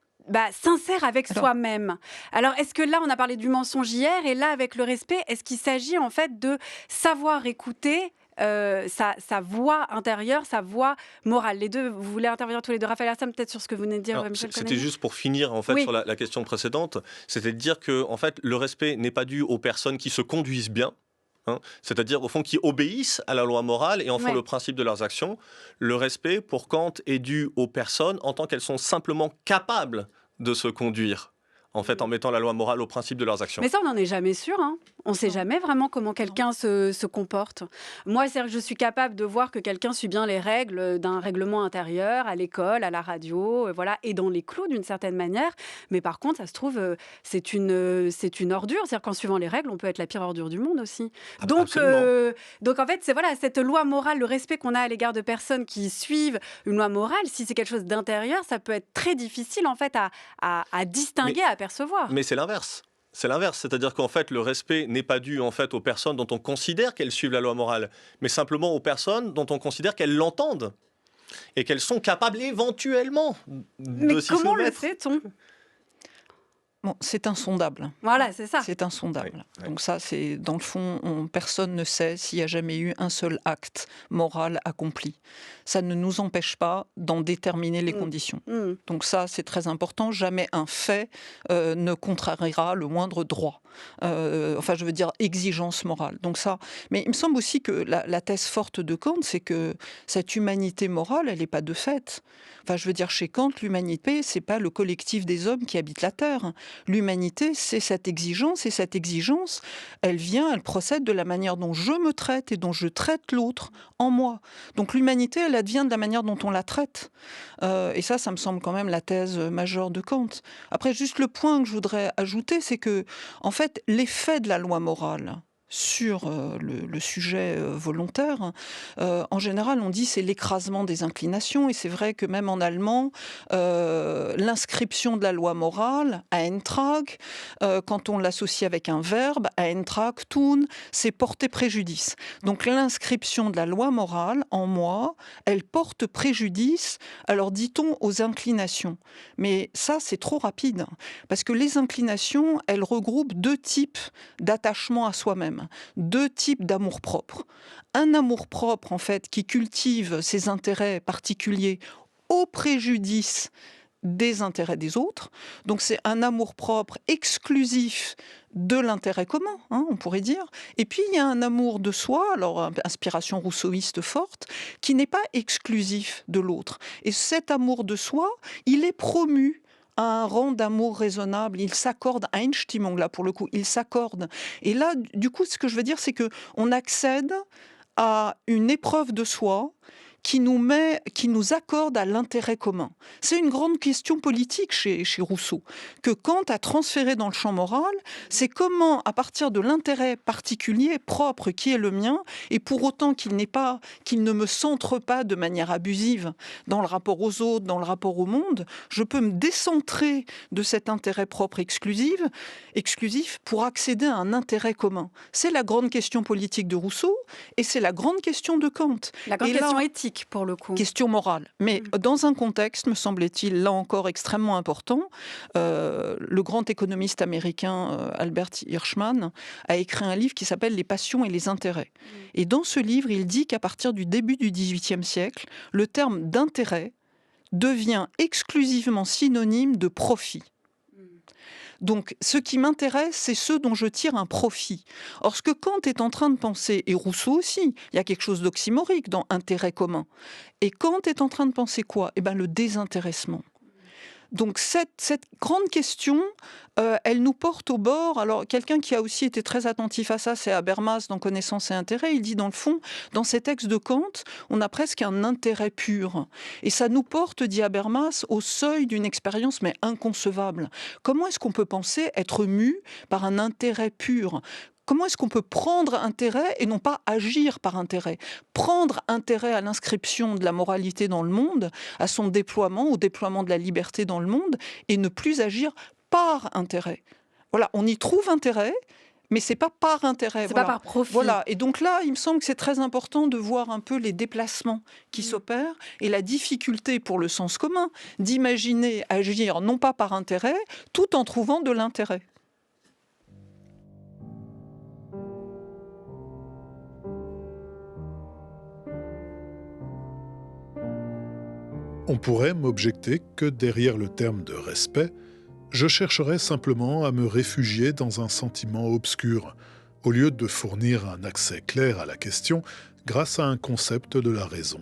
A: sincère avec soi-même. Alors, est-ce que là, on a parlé du mensonge hier, et là, avec le respect, est-ce qu'il s'agit en fait de savoir écouter sa voix intérieure, sa voix morale? Les deux, vous voulez intervenir tous les deux. Raphaël Hassam, peut-être sur ce que vous venez de dire, Michel Cohen-Halimi.
D: C'était juste pour finir en fait sur la question précédente, c'était de dire que en fait, le respect n'est pas dû aux personnes qui se conduisent bien. C'est-à-dire, au fond, qui obéissent à la loi morale et en font le principe de leurs actions. Le respect, pour Kant, est dû aux personnes en tant qu'elles sont simplement capables de se conduire, en fait, en mettant la loi morale au principe de leurs actions.
A: Mais ça, on n'en est jamais sûr. On ne sait jamais vraiment comment quelqu'un se comporte. Moi, c'est-à-dire que je suis capable de voir que quelqu'un suit bien les règles d'un règlement intérieur, à l'école, à la radio, et dans les clous d'une certaine manière. Mais par contre, ça se trouve, c'est une ordure. C'est-à-dire qu'en suivant les règles, on peut être la pire ordure du monde aussi. Donc en fait, c'est cette loi morale, le respect qu'on a à l'égard de personnes qui suivent une loi morale, si c'est quelque chose d'intérieur, ça peut être très difficile en fait à distinguer, à percevoir.
D: Mais c'est l'inverse. C'est l'inverse, c'est-à-dire qu'en fait, le respect n'est pas dû en fait aux personnes dont on considère qu'elles suivent la loi morale, mais simplement aux personnes dont on considère qu'elles l'entendent et qu'elles sont capables éventuellement de s'y soumettre.
A: Mais comment le sait-on ?
C: Bon, c'est insondable.
A: Voilà, c'est ça.
C: C'est insondable.
D: Oui.
C: Donc ça, c'est dans le fond, personne ne sait s'il n'y a jamais eu un seul acte moral accompli. Ça ne nous empêche pas d'en déterminer les conditions. Donc ça, c'est très important. Jamais un fait ne contrariera le moindre droit. Enfin, je veux dire, exigence morale. Donc ça. Mais il me semble aussi que la thèse forte de Kant, c'est que cette humanité morale, elle n'est pas de fait. Enfin, je veux dire, chez Kant, l'humanité, c'est pas le collectif des hommes qui habitent la Terre. L'humanité, c'est cette exigence, et cette exigence, elle procède de la manière dont je me traite et dont je traite l'autre en moi. Donc l'humanité, elle advient de la manière dont on la traite. Et ça me semble quand même la thèse majeure de Kant. Après, juste le point que je voudrais ajouter, c'est que, en fait, l'effet de la loi morale sur le sujet volontaire, en général, on dit c'est l'écrasement des inclinations, et c'est vrai que même en allemand, l'inscription de la loi morale, Eintrag, quand on l'associe avec un verbe, Eintrag tun, c'est porter préjudice. Donc l'inscription de la loi morale en moi, elle porte préjudice, alors dit-on, aux inclinations. Mais ça, c'est trop rapide, parce que les inclinations, elles regroupent deux types d'attachement à soi-même. Deux types d'amour-propre. Un amour-propre, en fait, qui cultive ses intérêts particuliers au préjudice des intérêts des autres. Donc c'est un amour-propre exclusif de l'intérêt commun, on pourrait dire. Et puis il y a un amour de soi, alors inspiration rousseauiste forte, qui n'est pas exclusif de l'autre. Et cet amour de soi, il est promu à un rang d'amour raisonnable, il s'accorde, Einstimmung là pour le coup, il s'accorde. Et là, du coup, ce que je veux dire, c'est que on accède à une épreuve de soi qui nous accorde à l'intérêt commun. C'est une grande question politique chez Rousseau, que Kant a transféré dans le champ moral, c'est comment, à partir de l'intérêt particulier, propre, qui est le mien, et pour autant qu'il ne me centre pas de manière abusive dans le rapport aux autres, dans le rapport au monde, je peux me décentrer de cet intérêt propre exclusif pour accéder à un intérêt commun. C'est la grande question politique de Rousseau, et c'est la grande question de Kant.
A: La grande question éthique, pour le coup.
C: Question morale. Mais dans un contexte, me semble-t-il, là encore extrêmement important, le grand économiste américain Albert Hirschman a écrit un livre qui s'appelle « Les passions et les intérêts ». Et dans ce livre, il dit qu'à partir du début du XVIIIe siècle, le terme d'intérêt devient exclusivement synonyme de profit. Donc, ce qui m'intéresse, c'est ce dont je tire un profit. Or, ce que Kant est en train de penser, et Rousseau aussi, il y a quelque chose d'oxymorique dans intérêt commun. Et Kant est en train de penser quoi ? Eh bien, le désintéressement. Donc cette grande question, elle nous porte au bord. Alors quelqu'un qui a aussi été très attentif à ça, c'est Habermas dans Connaissance et intérêt. Il dit dans le fond, dans ces textes de Kant, on a presque un intérêt pur. Et ça nous porte, dit Habermas, au seuil d'une expérience mais inconcevable. Comment est-ce qu'on peut penser être mu par un intérêt pur ? Comment est-ce qu'on peut prendre intérêt et non pas agir par intérêt ? Prendre intérêt à l'inscription de la moralité dans le monde, à son déploiement, au déploiement de la liberté dans le monde, et ne plus agir par intérêt. Voilà, on y trouve intérêt, mais c'est pas par intérêt.
A: C'est
C: voilà.
A: pas par profit.
C: Voilà. Et donc là, il me semble que c'est très important de voir un peu les déplacements qui s'opèrent et la difficulté pour le sens commun d'imaginer agir non pas par intérêt, tout en trouvant de l'intérêt.
E: On pourrait m'objecter que derrière le terme de respect, je chercherais simplement à me réfugier dans un sentiment obscur, au lieu de fournir un accès clair à la question grâce à un concept de la raison.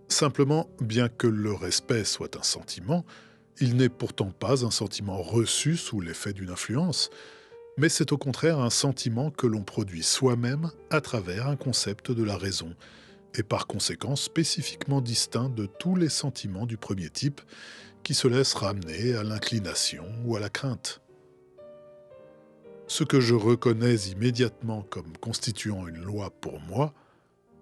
E: Simplement, bien que le respect soit un sentiment, il n'est pourtant pas un sentiment reçu sous l'effet d'une influence, mais c'est au contraire un sentiment que l'on produit soi-même à travers un concept de la raison, et par conséquent spécifiquement distinct de tous les sentiments du premier type qui se laissent ramener à l'inclination ou à la crainte. Ce que je reconnais immédiatement comme constituant une loi pour moi,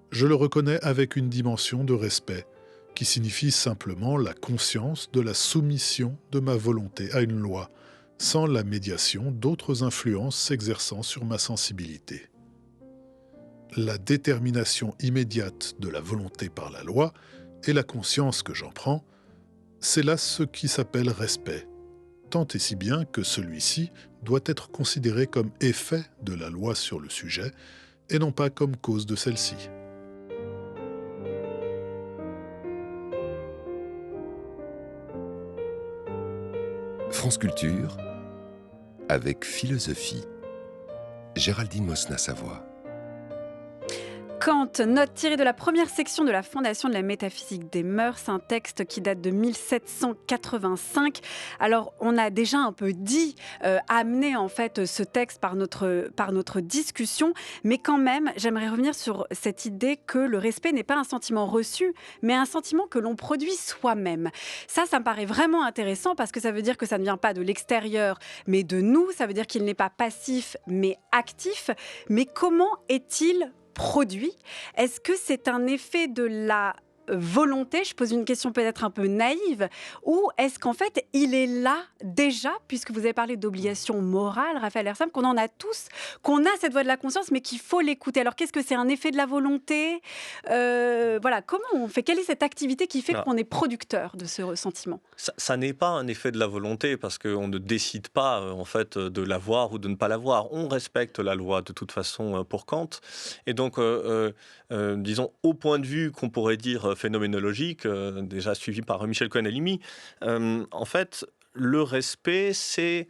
E: je le reconnais avec une dimension de respect, qui signifie simplement la conscience de la soumission de ma volonté à une loi, sans la médiation d'autres influences s'exerçant sur ma sensibilité. La détermination immédiate de la volonté par la loi et la conscience que j'en prends, c'est là ce qui s'appelle respect. tant et si bien que celui-ci doit être considéré comme effet de la loi sur le sujet et non pas comme cause de celle-ci.
F: France Culture, avec philosophie. Géraldine Mosna-Savoie.
A: Kant, note tirée de la première section de la Fondation de la métaphysique des mœurs, un texte qui date de 1785. Alors, on a déjà un peu amené en fait ce texte par notre discussion, mais quand même, j'aimerais revenir sur cette idée que le respect n'est pas un sentiment reçu, mais un sentiment que l'on produit soi-même. Ça me paraît vraiment intéressant parce que ça veut dire que ça ne vient pas de l'extérieur, mais de nous. Ça veut dire qu'il n'est pas passif, mais actif. Mais comment est-il produit? Est-ce que c'est un effet de la volonté? Je pose une question peut-être un peu naïve. Ou est-ce qu'en fait, il est là déjà, puisque vous avez parlé d'obligation morale, Raphaël Ersam, qu'on en a tous, qu'on a cette voix de la conscience, mais qu'il faut l'écouter. Alors, qu'est-ce que c'est? Un effet de la volonté? Voilà, comment on fait? Quelle est cette activité qui fait qu'on est producteur de ce ressentiment?
D: Ça n'est pas un effet de la volonté, parce qu'on ne décide pas en fait de l'avoir ou de ne pas l'avoir. On respecte la loi de toute façon pour Kant. Et donc, disons, au point de vue qu'on pourrait dire phénoménologique, déjà suivi par Michel Cohen-Halimi, en fait, le respect, c'est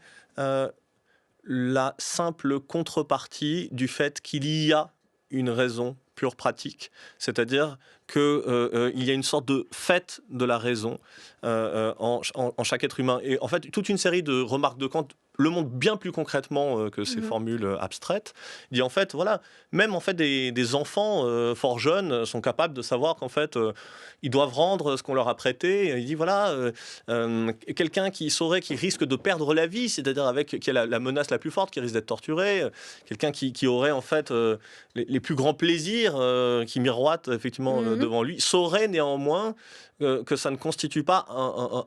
D: la simple contrepartie du fait qu'il y a une raison pure pratique, c'est-à-dire qu'il y a une sorte de fait de la raison en chaque être humain. Et en fait, toute une série de remarques de Kant le montre bien plus concrètement que ces formules abstraites. Il dit en fait, voilà, même en fait des enfants fort jeunes sont capables de savoir qu'en fait ils doivent rendre ce qu'on leur a prêté. Il dit voilà, quelqu'un qui risque de perdre la vie, c'est-à-dire qui a la menace la plus forte, qui risque d'être torturé, quelqu'un qui aurait en fait les plus grands plaisirs qui miroitent effectivement devant lui, saurait néanmoins que ça ne constitue pas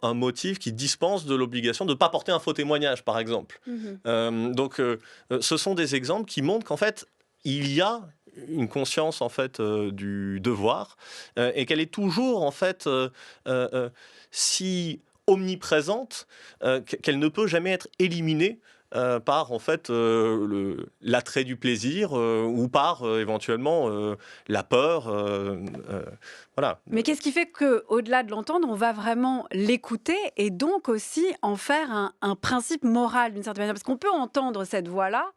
D: un motif qui dispense de l'obligation de ne pas porter un faux témoignage, par exemple. Donc, ce sont des exemples qui montrent qu'en fait, il y a une conscience en fait du devoir et qu'elle est toujours en fait si omniprésente qu'elle ne peut jamais être éliminée par en fait l'attrait du plaisir ou par éventuellement la peur. Voilà.
A: Mais qu'est-ce qui fait qu'au-delà de l'entendre, on va vraiment l'écouter et donc aussi en faire un principe moral d'une certaine manière? Parce qu'on peut entendre cette voix-là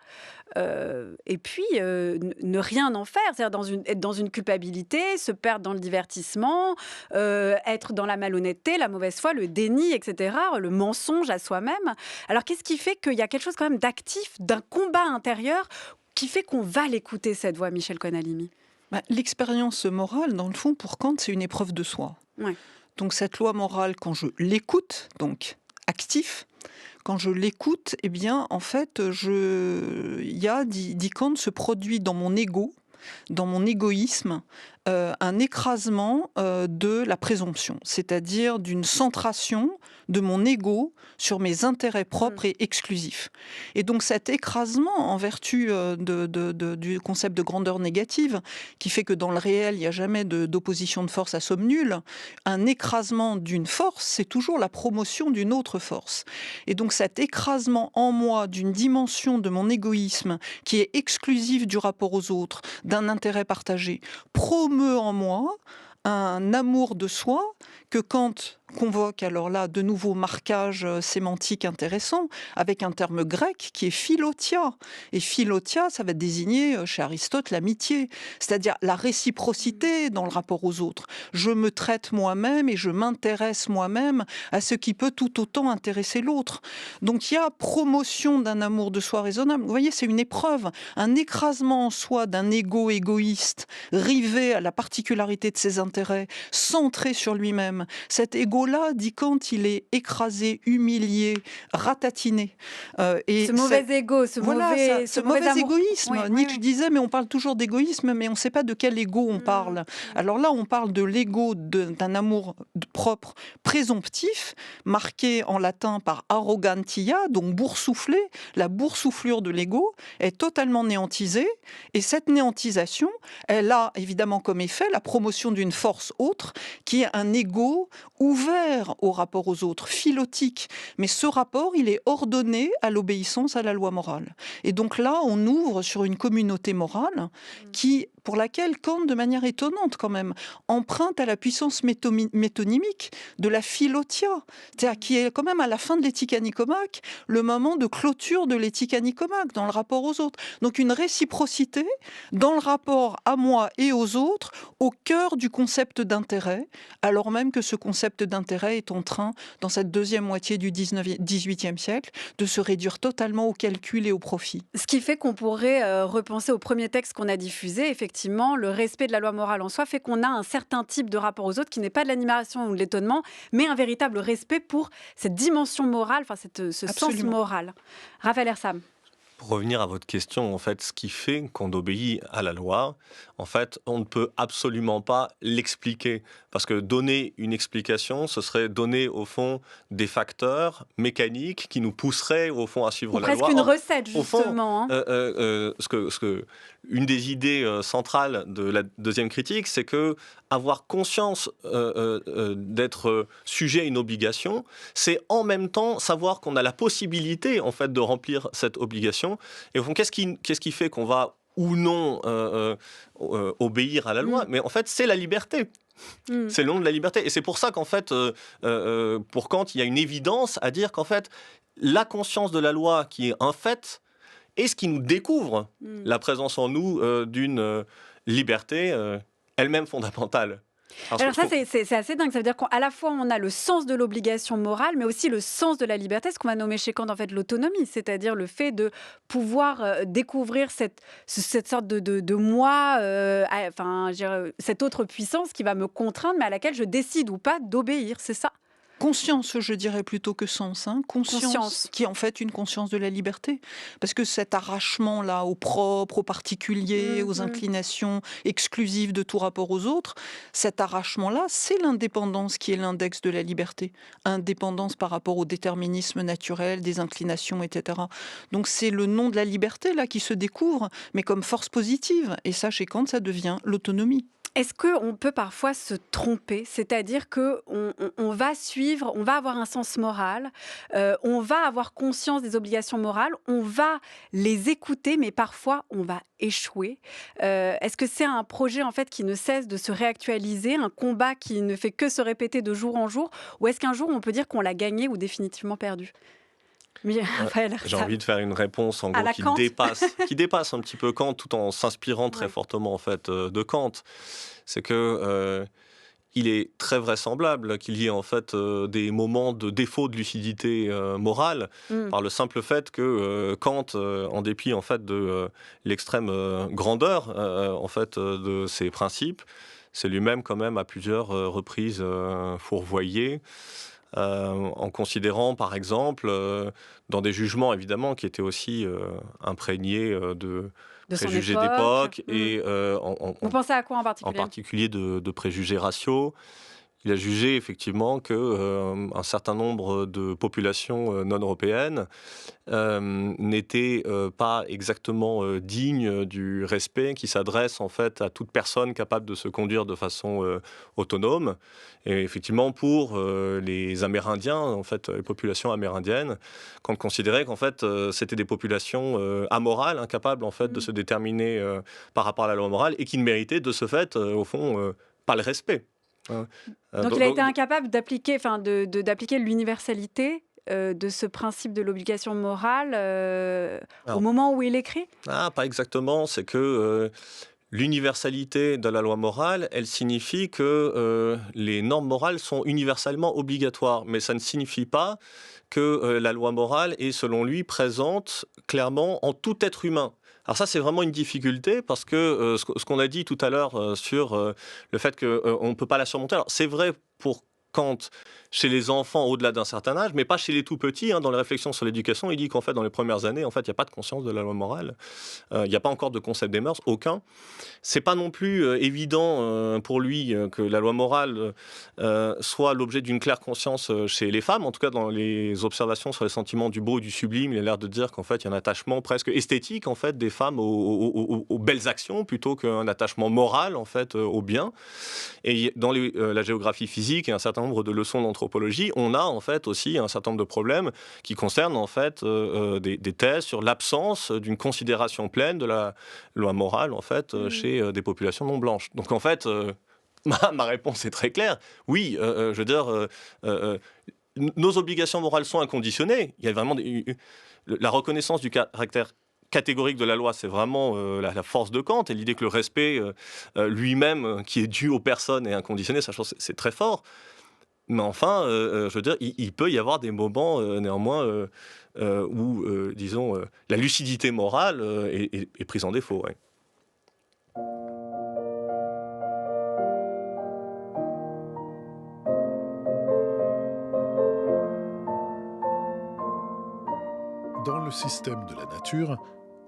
A: et puis ne rien en faire, c'est-à-dire être dans une culpabilité, se perdre dans le divertissement, être dans la malhonnêteté, la mauvaise foi, le déni, etc., le mensonge à soi-même. Alors qu'est-ce qui fait qu'il y a quelque chose quand même d'actif, d'un combat intérieur qui fait qu'on va l'écouter, cette voix, Michel Cohen-Halimi?
C: L'expérience morale, dans le fond, pour Kant, c'est une épreuve de soi.
A: Ouais.
C: Donc cette loi morale, quand je l'écoute, donc actif, quand je l'écoute, eh bien, en fait, dit Kant, se produit dans mon ego, dans mon égoïsme, un écrasement de la présomption, c'est-à-dire d'une centration de mon ego sur mes intérêts propres et exclusifs. Et donc cet écrasement, en vertu du concept de grandeur négative, qui fait que dans le réel, il n'y a jamais d'opposition de force à somme nulle, un écrasement d'une force, c'est toujours la promotion d'une autre force. Et donc cet écrasement en moi d'une dimension de mon égoïsme qui est exclusive du rapport aux autres, d'un intérêt partagé, promeut en moi un amour de soi que Kant convoque, alors là, de nouveaux marquages sémantiques intéressants, avec un terme grec qui est philotia. Et philotia, ça va désigner, chez Aristote, l'amitié, c'est-à-dire la réciprocité dans le rapport aux autres. Je me traite moi-même et je m'intéresse moi-même à ce qui peut tout autant intéresser l'autre. Donc il y a promotion d'un amour de soi raisonnable. Vous voyez, c'est une épreuve, un écrasement en soi d'un ego égoïste, rivé à la particularité de ses intérêts, centré sur lui-même. Cet ego-là, dit Kant, il est écrasé, humilié, ratatiné.
A: Ce mauvais ego, ce mauvais
C: égoïsme.
A: Oui,
C: Nietzsche disait, mais on parle toujours d'égoïsme, mais on ne sait pas de quel ego on parle. Alors là, on parle de l'ego d'un amour propre présomptif, marqué en latin par arrogantia, donc boursouflé. La boursouflure de l'ego est totalement néantisée, et cette néantisation, elle a évidemment comme effet la promotion d'une force autre, qui est un ego ouvert ouvert au rapport aux autres, philotique. Mais ce rapport, il est ordonné à l'obéissance à la loi morale. Et donc là, on ouvre sur une communauté morale pour laquelle Kant, de manière étonnante quand même, emprunte à la puissance métonymique de la philotia, c'est-à-dire qui est quand même à la fin de l'éthique à Nicomaque, le moment de clôture de l'éthique à Nicomaque, dans le rapport aux autres. Donc une réciprocité dans le rapport à moi et aux autres, au cœur du concept d'intérêt, alors même que ce concept d'intérêt est en train, dans cette deuxième moitié du XVIIIe siècle, de se réduire totalement au calcul et au profit.
A: Ce qui fait qu'on pourrait repenser au premier texte qu'on a diffusé, effectivement, le respect de la loi morale en soi fait qu'on a un certain type de rapport aux autres qui n'est pas de l'admiration ou de l'étonnement, mais un véritable respect pour cette dimension morale, enfin ce sens moral. Raphaël Ersam.
D: Pour revenir à votre question, en fait, ce qui fait qu'on obéit à la loi, en fait, on ne peut absolument pas l'expliquer. Parce que donner une explication, ce serait donner, au fond, des facteurs mécaniques qui nous pousseraient, au fond, à suivre la loi.
A: Presque une recette, justement.
D: Une des idées centrales de la deuxième critique, c'est que avoir conscience d'être sujet à une obligation, c'est en même temps savoir qu'on a la possibilité, en fait, de remplir cette obligation. Et au fond, qu'est-ce qui fait qu'on va ou non obéir à la loi? Mais en fait, c'est la liberté. C'est le nom de la liberté. Et c'est pour ça qu'en fait, pour Kant, il y a une évidence à dire qu'en fait, la conscience de la loi qui est un fait est ce qui nous découvre la présence en nous d'une liberté elle-même fondamentale.
A: Alors ça, c'est assez dingue. Ça veut dire qu'à la fois, on a le sens de l'obligation morale, mais aussi le sens de la liberté, ce qu'on va nommer chez Kant, en fait, l'autonomie, c'est-à-dire le fait de pouvoir découvrir cette sorte de moi, cette autre puissance qui va me contraindre, mais à laquelle je décide ou pas d'obéir, c'est ça?
C: Conscience, je dirais plutôt que sens. Conscience, qui est en fait une conscience de la liberté. Parce que cet arrachement-là au propre, au particulier, aux inclinations exclusives de tout rapport aux autres, cet arrachement-là, c'est l'indépendance qui est l'index de la liberté. Indépendance par rapport au déterminisme naturel, des inclinations, etc. Donc c'est le nom de la liberté là qui se découvre, mais comme force positive. Et ça, chez Kant, ça devient l'autonomie.
A: Est-ce qu'on peut parfois se tromper? C'est-à-dire qu'on va suivre, on va avoir un sens moral, on va avoir conscience des obligations morales, on va les écouter, mais parfois on va échouer. Est-ce que c'est un projet en fait qui ne cesse de se réactualiser, un combat qui ne fait que se répéter de jour en jour, ou est-ce qu'un jour on peut dire qu'on l'a gagné ou définitivement perdu?
D: J'ai envie de faire une réponse en gros qui dépasse un petit peu Kant tout en s'inspirant très fortement en fait de Kant. C'est que il est très vraisemblable qu'il y ait en fait des moments de défaut de lucidité morale par le simple fait que Kant, en dépit en fait de l'extrême grandeur en fait de ses principes, c'est lui-même quand même à plusieurs reprises fourvoyé. En considérant, par exemple, dans des jugements, évidemment, qui étaient aussi imprégnés de préjugés d'époque. Et
A: vous pensez à quoi en particulier?
D: En particulier de préjugés raciaux. Il a jugé effectivement qu'un certain nombre de populations non européennes n'étaient pas exactement dignes du respect qui s'adresse en fait à toute personne capable de se conduire de façon autonome. Et effectivement, pour les Amérindiens, en fait, les populations amérindiennes, qu'on considérait qu'en fait c'était des populations amorales, incapables en fait de se déterminer par rapport à la loi morale et qui ne méritaient de ce fait, au fond, pas le respect.
A: Donc il a été incapable d'appliquer, d'appliquer l'universalité de ce principe de l'obligation morale au moment où il écrit?
D: Pas exactement. C'est que l'universalité de la loi morale, elle signifie que les normes morales sont universellement obligatoires. Mais ça ne signifie pas que la loi morale est, selon lui, présente clairement en tout être humain. Alors ça, c'est vraiment une difficulté parce que ce qu'on a dit tout à l'heure sur le fait qu'on ne peut pas la surmonter, alors c'est vrai pour Kant chez les enfants au-delà d'un certain âge, mais pas chez les tout-petits. Dans les réflexions sur l'éducation, il dit qu'en fait, dans les premières années, en fait, il n'y a pas de conscience de la loi morale. Il n'y a pas encore de concept des mœurs, aucun. C'est pas non plus évident pour lui que la loi morale soit l'objet d'une claire conscience chez les femmes. En tout cas, dans les observations sur les sentiments du beau et du sublime, il a l'air de dire qu'en fait, il y a un attachement presque esthétique en fait des femmes aux belles actions plutôt qu'un attachement moral en fait au bien. Et dans la géographie physique, il y a un certain nombre nombre de leçons d'anthropologie, on a en fait aussi un certain nombre de problèmes qui concernent en fait des thèses sur l'absence d'une considération pleine de la loi morale en fait chez des populations non blanches. Donc en fait, ma réponse est très claire. Oui, je veux dire, nos obligations morales sont inconditionnées. Il y a vraiment la reconnaissance du caractère catégorique de la loi, c'est vraiment la force de Kant, et l'idée que le respect lui-même, qui est dû aux personnes, est inconditionné, ça, je pense, c'est très fort. Mais enfin, je veux dire, il peut y avoir des moments, néanmoins, où, disons, la lucidité morale est prise en défaut. Ouais.
E: Dans le système de la nature,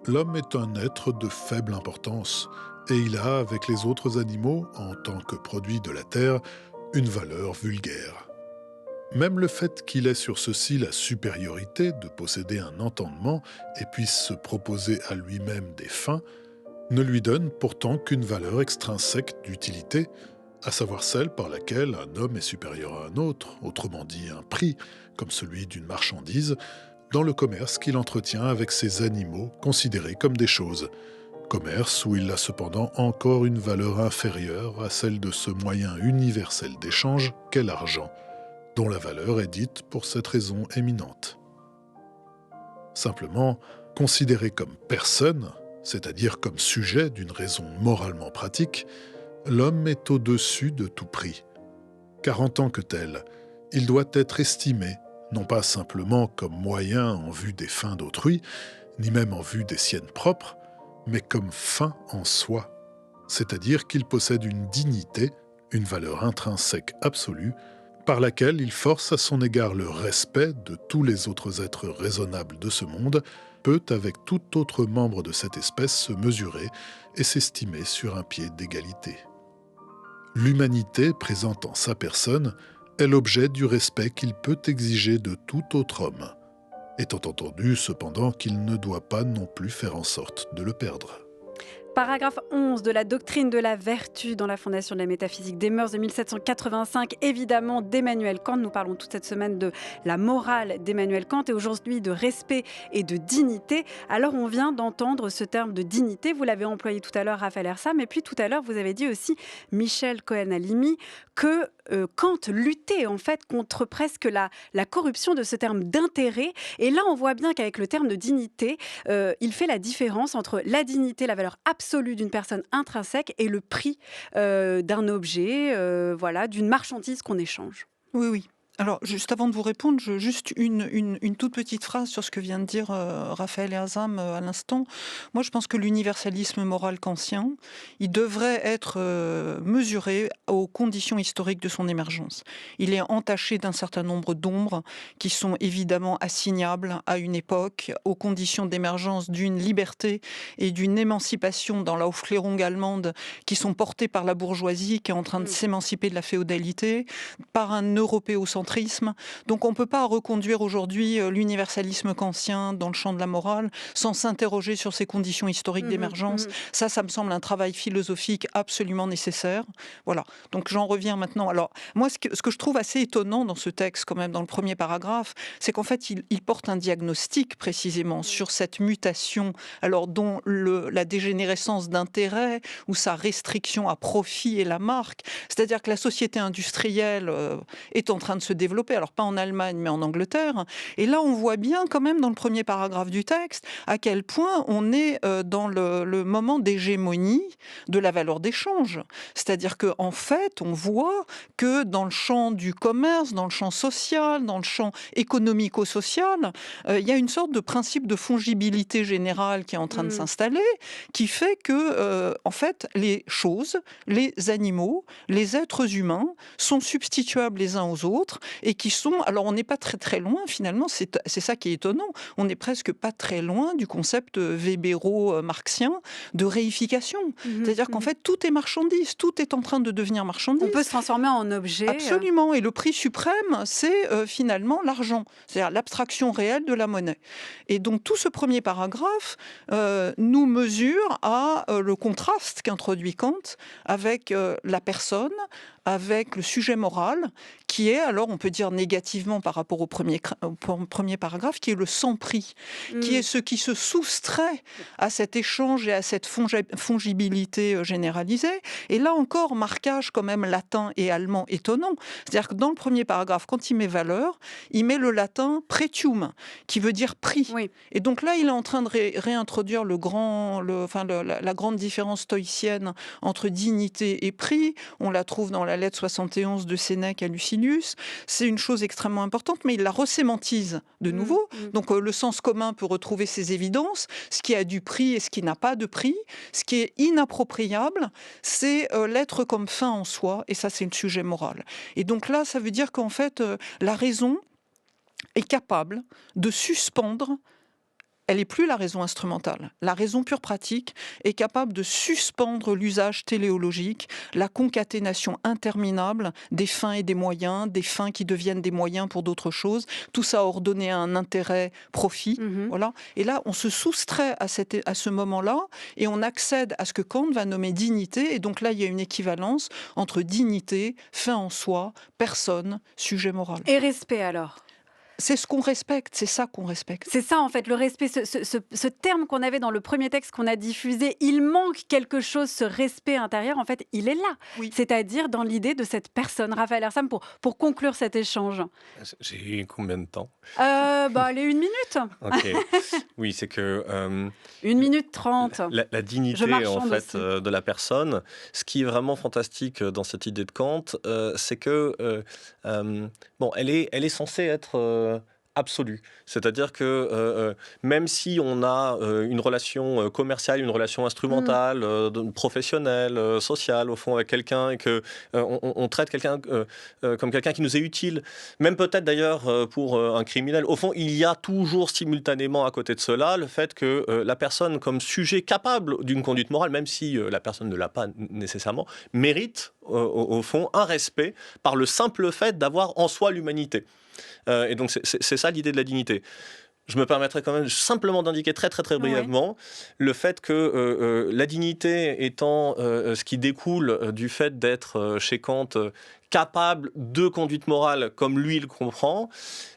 E: l'homme est un être de faible importance et il a, avec les autres animaux, en tant que produit de la terre, une valeur vulgaire. Même le fait qu'il ait sur ceux-ci la supériorité de posséder un entendement et puisse se proposer à lui-même des fins, ne lui donne pourtant qu'une valeur extrinsèque d'utilité, à savoir celle par laquelle un homme est supérieur à un autre, autrement dit un prix, comme celui d'une marchandise, dans le commerce qu'il entretient avec ces animaux considérés comme des choses. Commerce où il a cependant encore une valeur inférieure à celle de ce moyen universel d'échange qu'est l'argent, dont la valeur est dite pour cette raison éminente. Simplement, considéré comme personne, c'est-à-dire comme sujet d'une raison moralement pratique, l'homme est au-dessus de tout prix. Car en tant que tel, il doit être estimé non pas simplement comme moyen en vue des fins d'autrui, ni même en vue des siennes propres, mais comme fin en soi, c'est-à-dire qu'il possède une dignité, une valeur intrinsèque absolue, par laquelle il force à son égard le respect de tous les autres êtres raisonnables de ce monde, peut avec tout autre membre de cette espèce se mesurer et s'estimer sur un pied d'égalité. L'humanité présente en sa personne est l'objet du respect qu'il peut exiger de tout autre homme, étant entendu cependant qu'il ne doit pas non plus faire en sorte de le perdre.
A: Paragraphe 11 de la doctrine de la vertu dans la Fondation de la métaphysique des mœurs de 1785, évidemment d'Emmanuel Kant. Nous parlons toute cette semaine de la morale d'Emmanuel Kant et aujourd'hui de respect et de dignité. Alors on vient d'entendre ce terme de dignité, vous l'avez employé tout à l'heure Raphaël Ersam, et puis tout à l'heure vous avez dit aussi Michel Cohen-Halimi que Kant luttait en fait contre presque la corruption de ce terme d'intérêt. Et là on voit bien qu'avec le terme de dignité, il fait la différence entre la dignité, la valeur absolue d'une personne intrinsèque et le prix d'un objet, d'une marchandise qu'on échange.
C: Oui. Alors, juste avant de vous répondre, juste une toute petite phrase sur ce que vient de dire Raphaël Erzam à l'instant. Moi, je pense que l'universalisme moral kantien, il devrait être mesuré aux conditions historiques de son émergence. Il est entaché d'un certain nombre d'ombres qui sont évidemment assignables à une époque, aux conditions d'émergence d'une liberté et d'une émancipation dans la Aufklärung allemande qui sont portées par la bourgeoisie qui est en train de s'émanciper de la féodalité, par un européocentrisme. Donc on ne peut pas reconduire aujourd'hui l'universalisme kantien dans le champ de la morale sans s'interroger sur ses conditions historiques d'émergence. Ça me semble un travail philosophique absolument nécessaire. Voilà, donc j'en reviens maintenant. Alors moi, ce que je trouve assez étonnant dans ce texte, quand même, dans le premier paragraphe, c'est qu'en fait, il porte un diagnostic précisément sur cette mutation, alors dont la dégénérescence d'intérêt ou sa restriction à profit est la marque. C'est-à-dire que la société industrielle est en train de se développer, alors pas en Allemagne mais en Angleterre, et là on voit bien quand même dans le premier paragraphe du texte à quel point on est dans le moment d'hégémonie de la valeur d'échange. C'est-à-dire qu'en fait on voit que dans le champ du commerce, dans le champ social, dans le champ économico-social, il y a une sorte de principe de fongibilité générale qui est en train de s'installer, qui fait que en fait les choses, les animaux, les êtres humains sont substituables les uns aux autres et qui sont, alors on n'est pas très très loin finalement, c'est ça qui est étonnant, on n'est presque pas très loin du concept webero-marxien de réification. C'est-à-dire qu'en fait tout est marchandise, tout est en train de devenir marchandise.
A: On peut se transformer en objet.
C: Absolument, et le prix suprême c'est finalement l'argent, c'est-à-dire l'abstraction réelle de la monnaie. Et donc tout ce premier paragraphe nous mesure à le contraste qu'introduit Kant avec la personne, avec le sujet moral, qui est, alors on peut dire négativement par rapport au premier paragraphe, qui est le sans-prix, qui est ce qui se soustrait à cet échange et à cette fongibilité généralisée. Et là encore, marquage quand même latin et allemand étonnant. C'est-à-dire que dans le premier paragraphe, quand il met valeur, il met le latin pretium, qui veut dire prix.
A: Oui.
C: Et donc là, il est en train de réintroduire la grande différence stoïcienne entre dignité et prix. On la trouve dans la lettre 71 de Sénèque à Lucilius. C'est une chose extrêmement importante, mais il la resémantise de nouveau. Donc le sens commun peut retrouver ses évidences. Ce qui a du prix et ce qui n'a pas de prix. Ce qui est inappropriable, c'est l'être comme fin en soi. Et ça, c'est le sujet moral. Et donc là, ça veut dire qu'en fait, la raison est capable de suspendre. Elle n'est plus la raison instrumentale. La raison pure pratique est capable de suspendre l'usage téléologique, la concaténation interminable des fins et des moyens, des fins qui deviennent des moyens pour d'autres choses, tout ça ordonné à un intérêt profit. Voilà. Et là, on se soustrait à ce moment-là et on accède à ce que Kant va nommer dignité. Et donc là, il y a une équivalence entre dignité, fin en soi, personne, sujet moral.
A: Et respect alors ?
C: C'est ce qu'on respecte, c'est ça qu'on respecte.
A: C'est ça en fait, le respect, ce terme qu'on avait dans le premier texte qu'on a diffusé, il manque quelque chose, ce respect intérieur, en fait, il est là.
C: Oui.
A: C'est-à-dire dans l'idée de cette personne, Raphaël Ersam, pour conclure cet échange.
D: J'ai combien de temps ?
A: Allez, 1 minute.
D: Ok. Oui, c'est que...
A: 1 minute 30.
D: La dignité en fait de la personne. Ce qui est vraiment fantastique dans cette idée de Kant, c'est que elle est censée être absolue. C'est-à-dire que même si on a une relation commerciale, une relation instrumentale, professionnelle, sociale, au fond, avec quelqu'un, et que on traite quelqu'un comme quelqu'un qui nous est utile, même peut-être d'ailleurs pour un criminel, au fond, il y a toujours simultanément à côté de cela le fait que la personne comme sujet capable d'une conduite morale, même si la personne ne l'a pas nécessairement, mérite au fond un respect par le simple fait d'avoir en soi l'humanité. Et donc c'est ça l'idée de la dignité. Je me permettrai quand même simplement d'indiquer très brièvement le fait que la dignité étant ce qui découle du fait d'être chez Kant capable de conduite morale comme lui le comprend,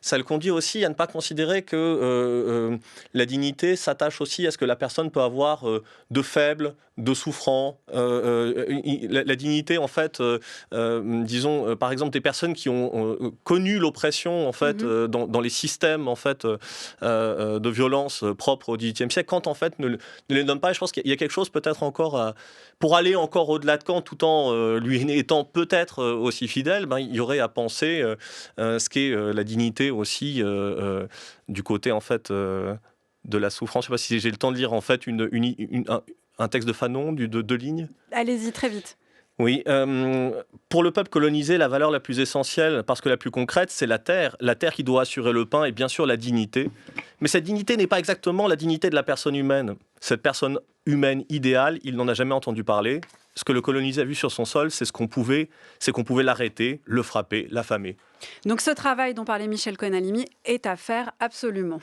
D: ça le conduit aussi à ne pas considérer que la dignité s'attache aussi à ce que la personne peut avoir de faible, de souffrant. La dignité, en fait, disons, par exemple, des personnes qui ont connu l'oppression, en fait, dans les systèmes, en fait, de violence propres au XVIIIe siècle, Kant, en fait, ne les nomme pas. Et je pense qu'il y a quelque chose peut-être encore pour aller encore au-delà de Kant, tout en lui étant peut-être aussi fidèle, il y aurait à penser ce qu'est la dignité aussi du côté, en fait, de la souffrance. Je ne sais pas si j'ai le temps de lire, en fait, un texte de Fanon, de 2 lignes.
A: Allez-y, très vite.
D: Oui, pour le peuple colonisé, la valeur la plus essentielle, parce que la plus concrète, c'est la terre qui doit assurer le pain et bien sûr la dignité. Mais cette dignité n'est pas exactement la dignité de la personne humaine. Cette personne humaine idéale, il n'en a jamais entendu parler. Ce que le colonisé a vu sur son sol, c'est qu'on pouvait l'arrêter, le frapper, l'affamer.
A: Donc ce travail dont parlait Michel Konalimi est à faire absolument.